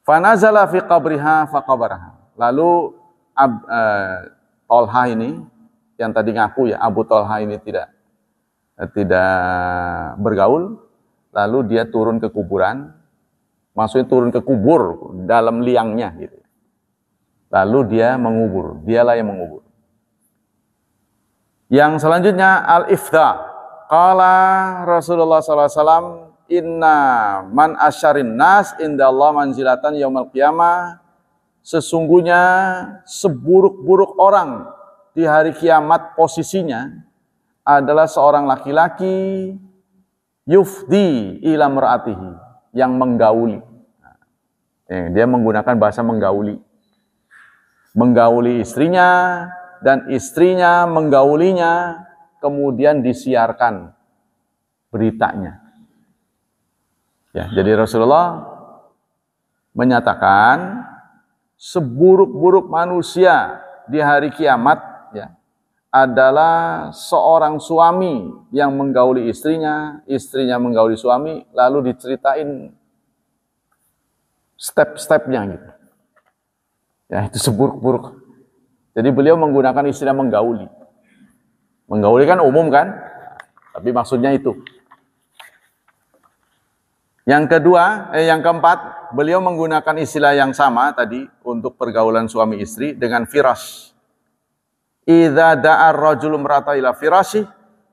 Fanazala fi qabriha faqabaraha. Lalu Tolha ini yang tadi ngaku ya, Abu Tolha ini tidak bergaul, lalu dia turun ke kuburan, maksudnya turun ke kubur dalam liangnya gitu. Lalu dia mengubur, dialah yang mengubur. Yang selanjutnya al-ifda. Qala Rasulullah SAW, inna man asyarin nas indallah manzilatan yaumil qiyamah. Sesungguhnya seburuk-buruk orang di hari kiamat posisinya adalah seorang laki-laki yufdi ila mar'atihi, yang menggauli. Dia menggunakan bahasa menggauli. Menggauli istrinya, dan istrinya menggaulinya, kemudian disiarkan beritanya. Ya, jadi Rasulullah menyatakan seburuk-buruk manusia di hari kiamat ya, adalah seorang suami yang menggauli istrinya, istrinya menggauli suami, lalu diceritain step-stepnya gitu. Ya, itu seburuk-buruk. Jadi beliau menggunakan istilah menggauli. Menggauli kan umum kan? Tapi maksudnya itu. Yang keempat, beliau menggunakan istilah yang sama tadi untuk pergaulan suami istri dengan firash. Idza da'a ar-rajulu imra'ata ila firashi,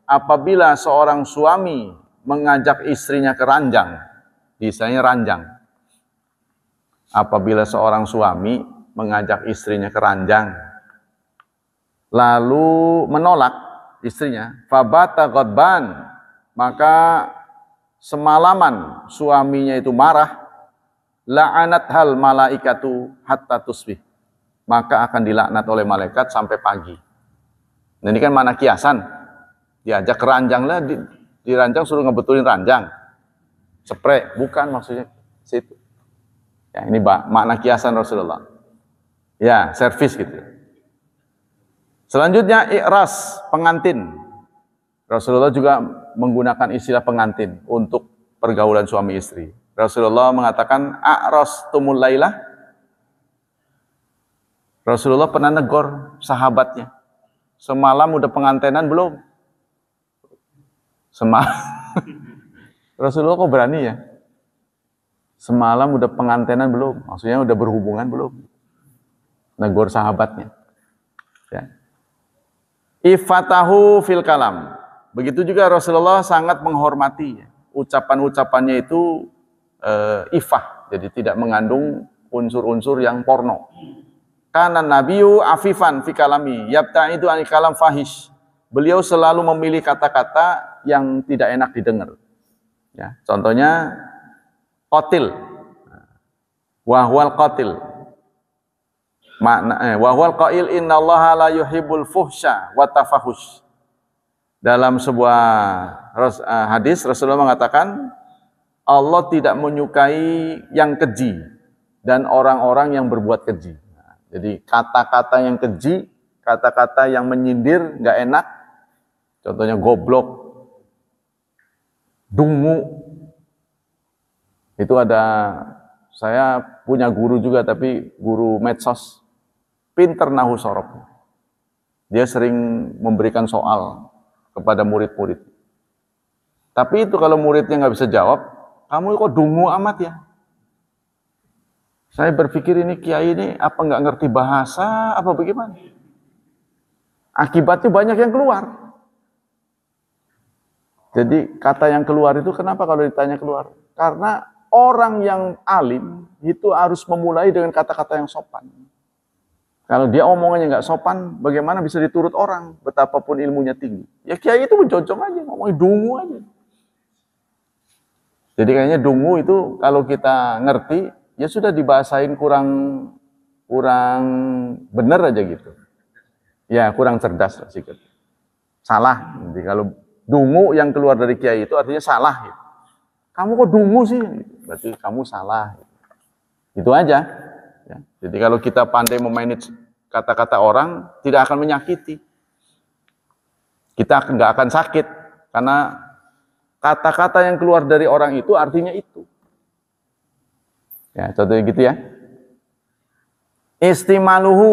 apabila seorang suami mengajak istrinya ke ranjang, istilahnya ranjang. Apabila seorang suami mengajak istrinya ke ranjang, lalu menolak istrinya, fabata ghadban, maka semalaman suaminya itu marah, la'anat hal malaikatu hatta tusbih, maka akan dilaknat oleh malaikat sampai pagi. Nah, ini kan mana kiasan, diajak ke ranjang lah, di ranjang suruh ngebetulin ranjang, spray, bukan maksudnya situ. Ya, ini makna kiasan Rasulullah. Ya, servis gitu. Selanjutnya i'ras, pengantin. Rasulullah juga menggunakan istilah pengantin untuk pergaulan suami istri. Rasulullah mengatakan a'ras tumul lailah. Rasulullah pernah negor sahabatnya. Semalam udah pengantenan belum? Rasulullah kok berani ya? Semalam udah pengantenan belum? Maksudnya udah berhubungan belum? Negor sahabatnya. Ya. Ifatahu fil kalam. Begitu juga Rasulullah sangat menghormati ya. Ucapan-ucapannya itu ifah, jadi tidak mengandung unsur-unsur yang porno. Kana nabiyyu afifan fi kalami, yabta'idu anil kalam fahish. Beliau selalu memilih kata-kata yang tidak enak didengar. Ya, contohnya qatil. Wa huwal qatil. Makna wahwal qail innallaha la yuhibbul fuhsya wa tafahush. Dalam sebuah hadis Rasulullah mengatakan Allah tidak menyukai yang keji dan orang-orang yang berbuat keji. Nah, jadi kata-kata yang keji, kata-kata yang menyindir, nggak enak. Contohnya goblok, dungu. Itu ada, saya punya guru juga tapi guru medsos. Pinter nahu sorob. Dia sering memberikan soal kepada murid-murid. Tapi itu kalau muridnya nggak bisa jawab, kamu kok dungu amat ya? Saya berpikir ini kiai ini apa nggak ngerti bahasa, apa bagaimana? Akibatnya banyak yang keluar. Jadi kata yang keluar itu kenapa kalau ditanya keluar? Karena orang yang alim itu harus memulai dengan kata-kata yang sopan. Kalau dia omongannya nggak sopan, bagaimana bisa diturut orang, betapapun ilmunya tinggi? Ya kiai itu mencontoh aja, ngomongnya dungu aja. Jadi kayaknya dungu itu kalau kita ngerti, ya sudah dibahasain kurang bener aja gitu. Ya kurang cerdas lah sikit. Salah. Jadi kalau dungu yang keluar dari kiai itu artinya salah. Gitu. Kamu kok dungu sih? Berarti kamu salah. Itu aja. Ya. Jadi kalau kita pandai memanage kata-kata orang, tidak akan menyakiti. Kita nggak akan sakit. Karena kata-kata yang keluar dari orang itu artinya itu. Ya, contohnya gitu ya. Istimaluhu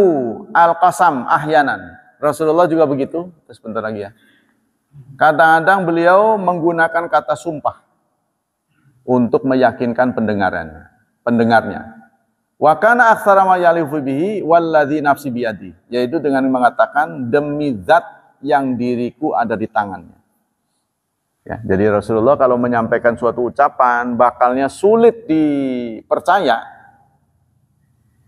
al-qasam ahyanan. Rasulullah juga begitu. Sebentar lagi ya. Kadang-kadang beliau menggunakan kata sumpah untuk meyakinkan pendengarnya. Wa kana aktsara ma yalifu bihi walladzi nafsi biyadi, yaitu dengan mengatakan demi zat yang diriku ada di tangannya. Ya, jadi Rasulullah kalau menyampaikan suatu ucapan bakalnya sulit dipercaya.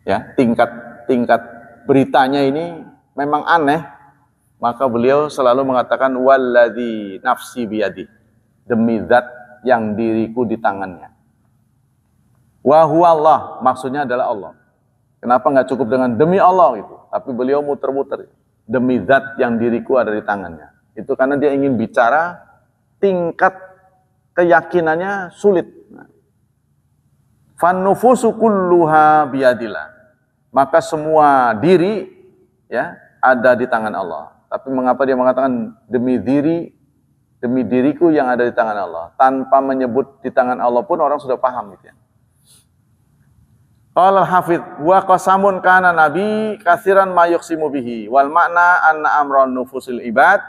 Ya, tingkat beritanya ini memang aneh, maka beliau selalu mengatakan walladzi nafsi biyadi, demi zat yang diriku di tangannya. Wa huwa Allah, maksudnya adalah Allah. Kenapa nggak cukup dengan demi Allah gitu? Tapi beliau muter-muter, demi zat yang diriku ada di tangannya. Itu karena dia ingin bicara tingkat keyakinannya sulit. Fan nufusu kulluha biyadillah. Maka semua diri ya ada di tangan Allah. Tapi mengapa dia mengatakan demi diriku yang ada di tangan Allah, tanpa menyebut di tangan Allah pun orang sudah paham gitu ya. Qala al-Hafidz wa qasamun kana nabi katsiran ma yuqsimu bihi wal makna anna amran nufusil ibad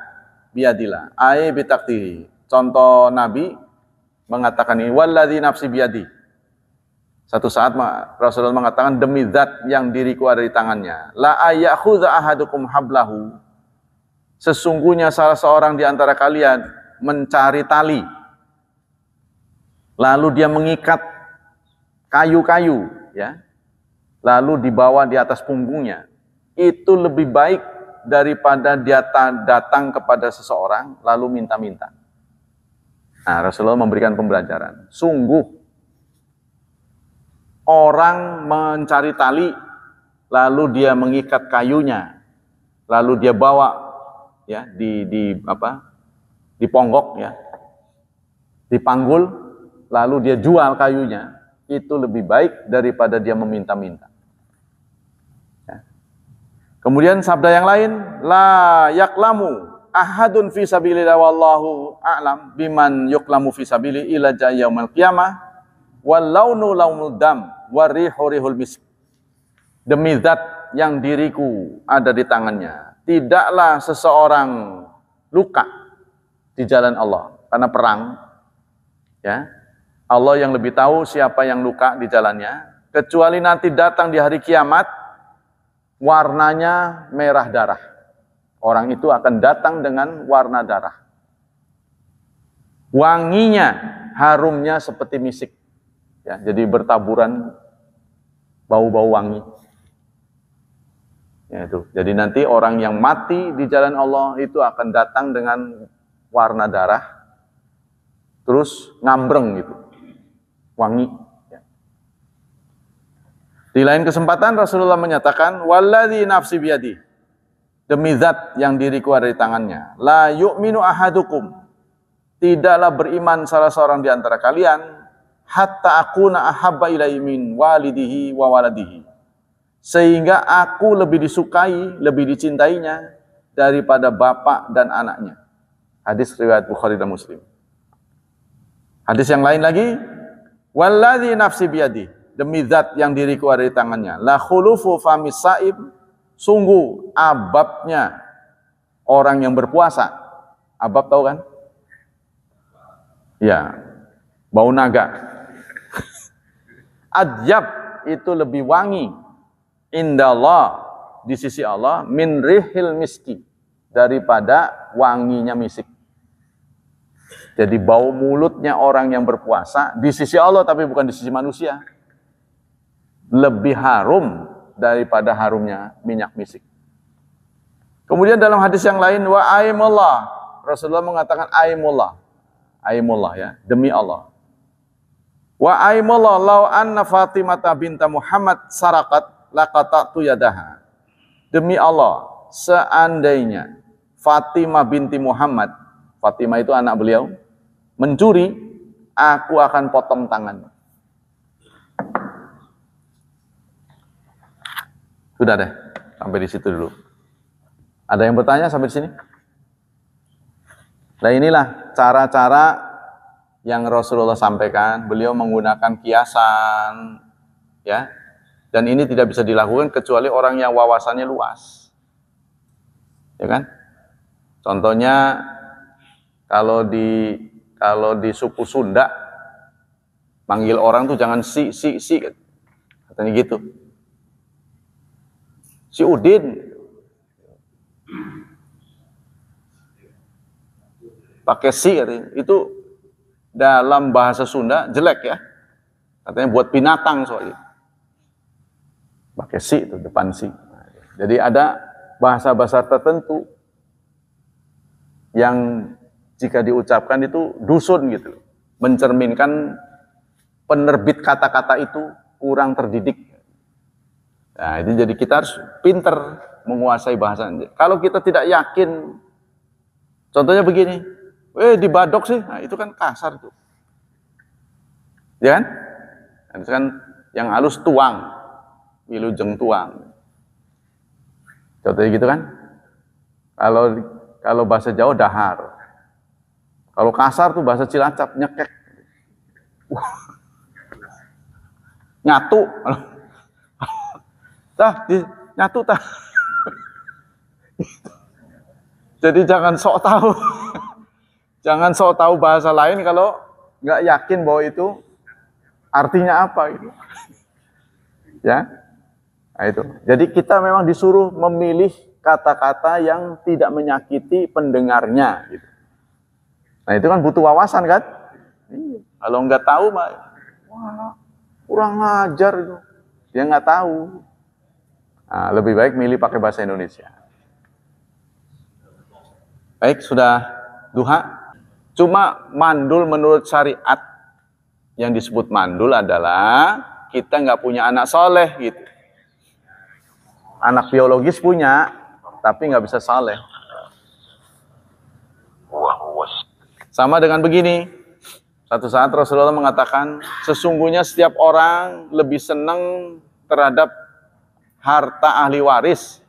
biyadillah ai bitaqdiri. Contoh nabi mengatakan ini walladzi nafsi biyadi. Satu saat Rasulullah mengatakan demi zat yang diriku ada di tangannya. La ayakhudha ahadukum hablahu. Sesungguhnya salah seorang di antara kalian mencari tali. Lalu dia mengikat kayu-kayu, ya. Lalu dibawa di atas punggungnya. Itu lebih baik daripada dia datang kepada seseorang lalu minta-minta. Nah, Rasulullah memberikan pembelajaran. Sungguh orang mencari tali lalu dia mengikat kayunya, lalu dia bawa ya diponggok ya, dipanggul, lalu dia jual kayunya, itu lebih baik daripada dia meminta-minta. Ya. Kemudian sabda yang lain, la yaklamu ahadun fi sabilillah wallahu a'lam biman yuklamu fi sabili ila yaumil qiyamah wal launu launu dam warihu rihul misk. Demi zat yang diriku ada di tangannya, tidaklah seseorang luka di jalan Allah karena perang, ya. Allah yang lebih tahu siapa yang luka di jalannya, kecuali nanti datang di hari kiamat warnanya merah darah. Orang itu akan datang dengan warna darah. Wanginya, harumnya seperti misik. Ya, jadi bertaburan bau-bau wangi. Ya, itu. Jadi nanti orang yang mati di jalan Allah itu akan datang dengan warna darah, terus ngambreng gitu, wangi. Ya. Di lain kesempatan Rasulullah menyatakan, walladzi nafsi biyadi, demi zat yang diriku ada di tangannya, la yu'minu ahadukum, tidaklah beriman salah seorang di antara kalian, hatta akuna ahabba ilaihi min walidihi wa waladihi, sehingga aku lebih disukai, lebih dicintainya daripada bapak dan anaknya. Hadis riwayat Bukhari dan Muslim. Hadis yang lain lagi, walladzi nafsi biyadi, demi zat yang diriku ada di tangannya, la khulufu famis saib, sungguh ababnya orang yang berpuasa. Abab tahu kan? Ya, bau naga. Adyab itu lebih wangi indallah, di sisi Allah, min rihil miski, daripada wanginya misik. Jadi bau mulutnya orang yang berpuasa di sisi Allah, tapi bukan di sisi manusia, lebih harum daripada harumnya minyak misik. Kemudian dalam hadis yang lain, wa aimullah, Rasulullah mengatakan aimullah ya, demi Allah. Wa aimullah law anna Fatimah binta Muhammad sarakat laqata'tu yadaha. Demi Allah, seandainya Fatimah binti Muhammad, Fatimah itu anak beliau, mencuri, aku akan potong tangannya. Sudah deh, sampai di situ dulu. Ada yang bertanya sampai di sini? Nah, inilah cara-cara yang Rasulullah sampaikan. Beliau menggunakan kiasan, ya. Dan ini tidak bisa dilakukan kecuali orang yang wawasannya luas. Ya kan? Contohnya kalau di suku Sunda panggil orang tuh jangan si katanya gitu. Si Udin. Pakai si katanya. Itu dalam bahasa Sunda jelek ya. Katanya buat binatang soalnya. Pakai si itu depan si. Jadi ada bahasa-bahasa tertentu yang jika diucapkan itu dusun gitu, mencerminkan penerbit kata-kata itu kurang terdidik. Nah, itu jadi kita harus pinter menguasai bahasa. Kalau kita tidak yakin, contohnya begini, di badok sih, nah itu kan kasar tuh, ya kan? Itu kan yang halus tuang. Wilujeng tuang. Contohnya gitu kan? Kalau bahasa Jawa dahar. Kalau kasar tuh bahasa Cilacap nyekek. Nyatu. Nyatu tah. Jadi jangan sok tahu. Jangan sok tahu bahasa lain kalau nggak yakin bahwa itu artinya apa gitu. Ya. Nah, itu. Jadi kita memang disuruh memilih kata-kata yang tidak menyakiti pendengarnya. Gitu. Nah itu kan butuh wawasan kan? Kalau nggak tahu, wah, kurang ajar itu. Dia nggak tahu. Nah, lebih baik milih pakai bahasa Indonesia. Baik, sudah duha. Cuma mandul menurut syariat yang disebut mandul adalah kita nggak punya anak soleh gitu. Anak biologis punya, tapi nggak bisa saleh. Sama dengan begini, satu saat Rasulullah mengatakan, sesungguhnya setiap orang lebih senang terhadap harta ahli waris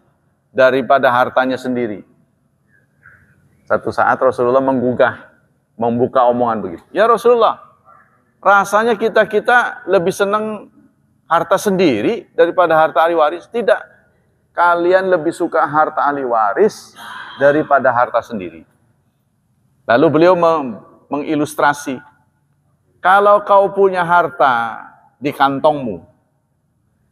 daripada hartanya sendiri. Satu saat Rasulullah membuka omongan begitu. Ya Rasulullah, rasanya kita lebih senang harta sendiri daripada harta ahli waris. Tidak. Kalian lebih suka harta ahli waris daripada harta sendiri. Lalu beliau mengilustrasi, kalau kau punya harta di kantongmu,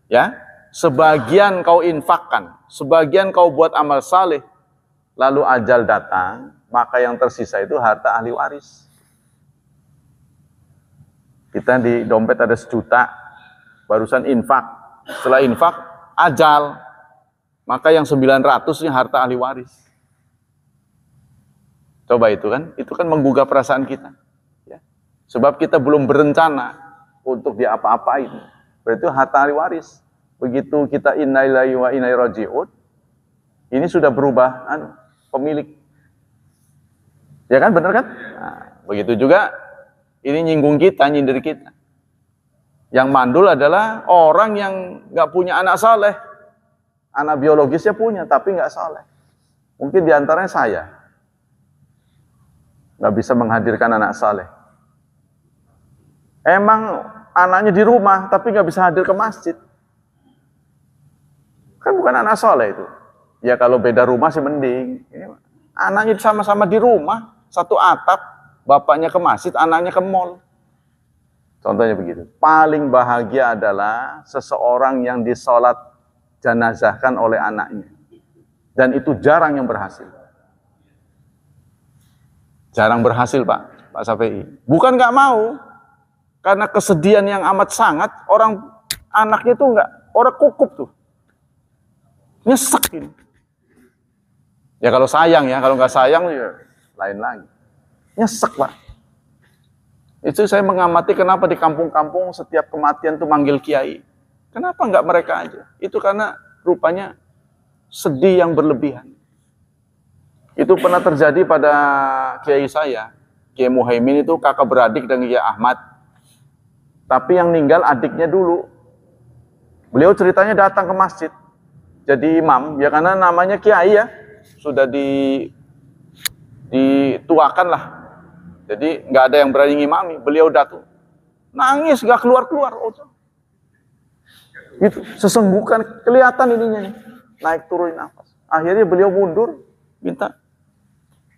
ya, sebagian kau infakkan, sebagian kau buat amal saleh, lalu ajal datang, maka yang tersisa itu harta ahli waris. Kita di dompet ada 1 juta, barusan infak, setelah infak, ajal. Maka yang 900-nya harta ahli waris. Coba itu kan menggugah perasaan kita. Ya. Sebab kita belum berencana untuk diapa-apain. Berarti harta ahli waris. Begitu kita inna lillahi wa inna ilaihi raji'un, ini sudah berubah pemilik. Ya kan, benar kan? Nah, begitu juga ini nyinggung kita, nyindir kita. Yang mandul adalah orang yang nggak punya anak saleh. Anak biologisnya punya, tapi nggak saleh. Mungkin diantaranya saya. Nggak bisa menghadirkan anak saleh. Emang anaknya di rumah, tapi nggak bisa hadir ke masjid. Kan bukan anak saleh itu. Ya kalau beda rumah sih mending. Anaknya sama-sama di rumah, satu atap, bapaknya ke masjid, anaknya ke mall. Contohnya begitu. Paling bahagia adalah seseorang yang disolat janazahkan oleh anaknya. Dan itu jarang yang berhasil. Jarang berhasil Pak Safei. Bukan nggak mau. Karena kesedihan yang amat sangat, anaknya tuh orang kukup tuh. Nyesek ini. Ya kalau sayang ya, kalau nggak sayang ya lain lagi. Nyesek Pak. Itu saya mengamati kenapa di kampung-kampung setiap kematian tuh manggil kiai. Kenapa nggak mereka aja? Itu karena rupanya sedih yang berlebihan. Itu pernah terjadi pada kiai saya. Kiai Muhaimin itu kakak beradik dengan Kiai Ahmad. Tapi yang meninggal adiknya dulu. Beliau ceritanya datang ke masjid. Jadi imam, ya karena namanya kiai ya. Sudah dituakan lah. Jadi nggak ada yang berani ngimami. Beliau datang. Nangis, nggak keluar-keluar. Gitu, sesenggukan, kelihatan ininya nih, naik turunin nafas. Akhirnya beliau mundur, minta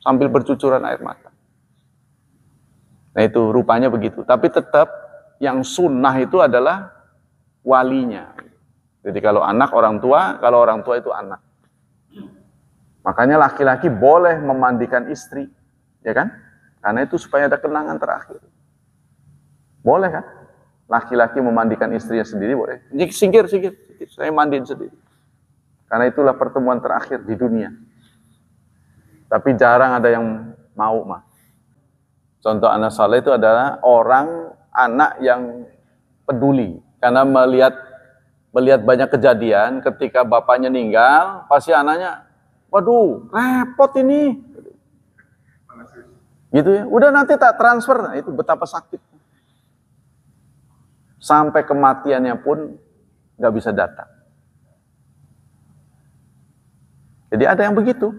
sambil bercucuran air mata. Nah itu rupanya begitu. Tapi tetap yang sunnah itu adalah walinya. Jadi kalau anak orang tua, kalau orang tua itu anak. Makanya laki-laki boleh memandikan istri, ya kan? Karena itu supaya ada kenangan terakhir. Boleh kan? Laki-laki memandikan istrinya sendiri boleh. Singkir, saya mandiin sendiri. Karena itulah pertemuan terakhir di dunia. Tapi jarang ada yang mau mah. Contoh anak saleh itu adalah anak yang peduli. Karena melihat banyak kejadian ketika bapaknya meninggal, pasti anaknya, waduh, repot ini. Gitu ya. Udah nanti tak transfer. Nah, itu betapa sakit. Sampai kematiannya pun nggak bisa datang. Jadi ada yang begitu.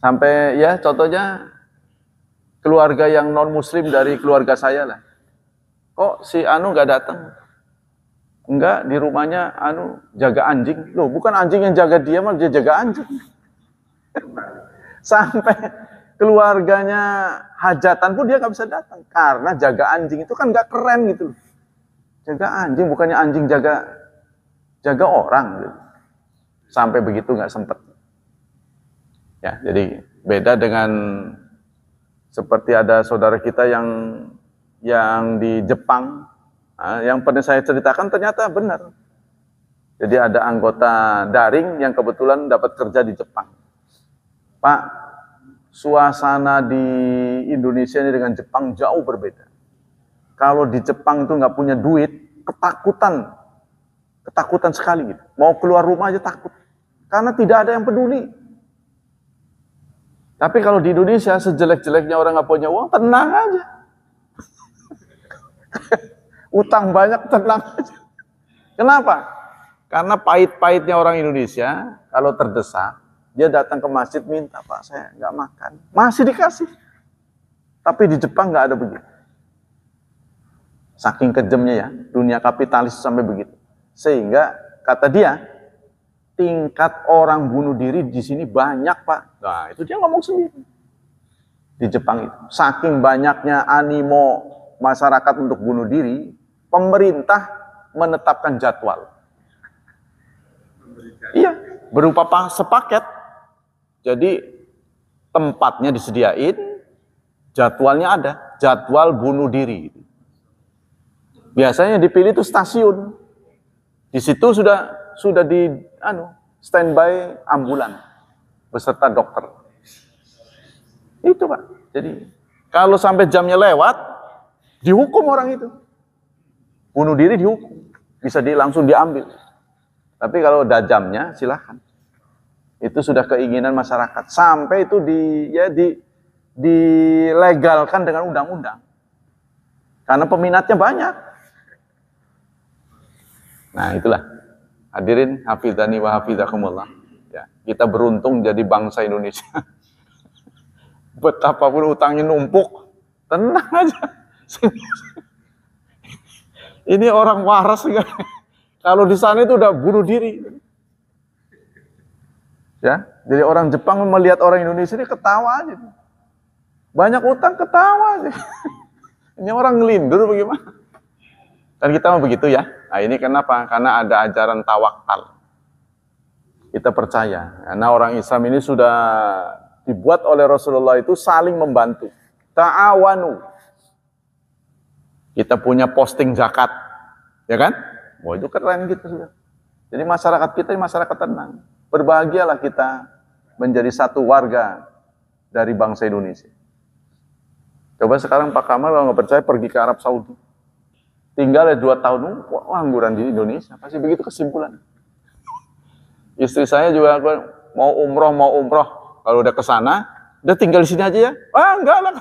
Sampai ya contohnya keluarga yang non muslim dari keluarga saya lah. Kok si Anu nggak datang? Enggak, di rumahnya Anu jaga anjing. Loh, bukan anjing yang jaga dia, malah dia jaga anjing. Sampai keluarganya hajatan pun dia nggak bisa datang. Karena jaga anjing itu kan nggak keren gitu. Jaga anjing, bukannya anjing jaga orang. Gitu. Sampai begitu nggak sempet. Ya, jadi beda dengan seperti ada saudara kita yang di Jepang. Nah, yang pernah saya ceritakan ternyata benar. Jadi ada anggota daring yang kebetulan dapat kerja di Jepang. Pak, suasana di Indonesia ini dengan Jepang jauh berbeda. Kalau di Jepang itu nggak punya duit, ketakutan sekali gitu. Mau keluar rumah aja takut. Karena tidak ada yang peduli. Tapi kalau di Indonesia, sejelek-jeleknya orang nggak punya uang, tenang aja. Utang banyak, tenang aja. Kenapa? Karena pahit-pahitnya orang Indonesia, kalau terdesak, dia datang ke masjid minta, Pak, saya nggak makan. Masih dikasih. Tapi di Jepang nggak ada begitu. Saking kejamnya ya, dunia kapitalis sampai begitu. Sehingga, kata dia, tingkat orang bunuh diri di sini banyak, Pak. Nah, itu dia ngomong sendiri. Di Jepang itu. Saking banyaknya animo masyarakat untuk bunuh diri, pemerintah menetapkan jadwal. Iya, berupa sepaket. Jadi, tempatnya disediain, jadwalnya ada. Jadwal bunuh diri. Biasanya dipilih itu stasiun. Di situ sudah di standby ambulan beserta dokter. Itu, Pak. Jadi kalau sampai jamnya lewat, dihukum orang itu. Bunuh diri dihukum. Bisa langsung diambil. Tapi kalau udah jamnya, silakan. Itu sudah keinginan masyarakat. Sampai itu dilegalkan dengan undang-undang. Karena peminatnya banyak. Nah, itulah. Hadirin hafizani wa hafizakumullah. Ya, kita beruntung jadi bangsa Indonesia. Betapapun utangnya numpuk, tenang aja. Ini orang waras enggak? Kalau di sana itu udah bunuh diri. Ya, jadi orang Jepang melihat orang Indonesia ini ketawa aja. Banyak utang ketawa aja. Ini orang ngelindur bagaimana? Kan kita mau begitu ya. Nah, ini kenapa? Karena ada ajaran tawakal. Kita percaya. Karena orang Islam ini sudah dibuat oleh Rasulullah itu saling membantu. Ta'awanu. Kita punya posting zakat. Ya kan? Wah, itu keren gitu sudah. Jadi masyarakat kita ini masyarakat tenang. Berbahagialah kita menjadi satu warga dari bangsa Indonesia. Coba sekarang Pak Kamal kalau nggak percaya pergi ke Arab Saudi. Tinggal 2 tahun, wah, angguran di Indonesia. Pasti begitu kesimpulan. Istri saya juga mau umroh. Kalau udah ke sana, udah tinggal di sini aja ya. Ah, enggak lah.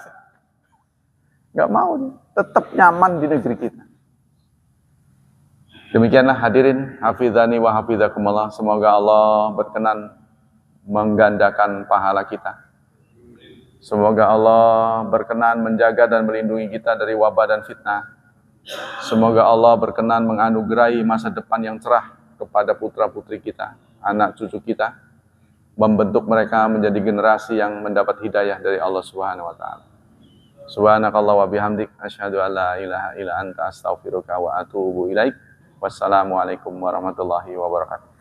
Enggak mau nih. Tetap nyaman di negeri kita. Demikianlah hadirin hafizani wa hafizakumullah. Semoga Allah berkenan menggandakan pahala kita. Semoga Allah berkenan menjaga dan melindungi kita dari wabah dan fitnah. Semoga Allah berkenan menganugerahi masa depan yang cerah kepada putra-putri kita, anak cucu kita, membentuk mereka menjadi generasi yang mendapat hidayah dari Allah Subhanahu wa taala. Subhanakallah wa bihamdik asyhadu an la ilaha illa anta astaghfiruka wa atubu ilaik. Wassalamualaikum warahmatullahi wabarakatuh.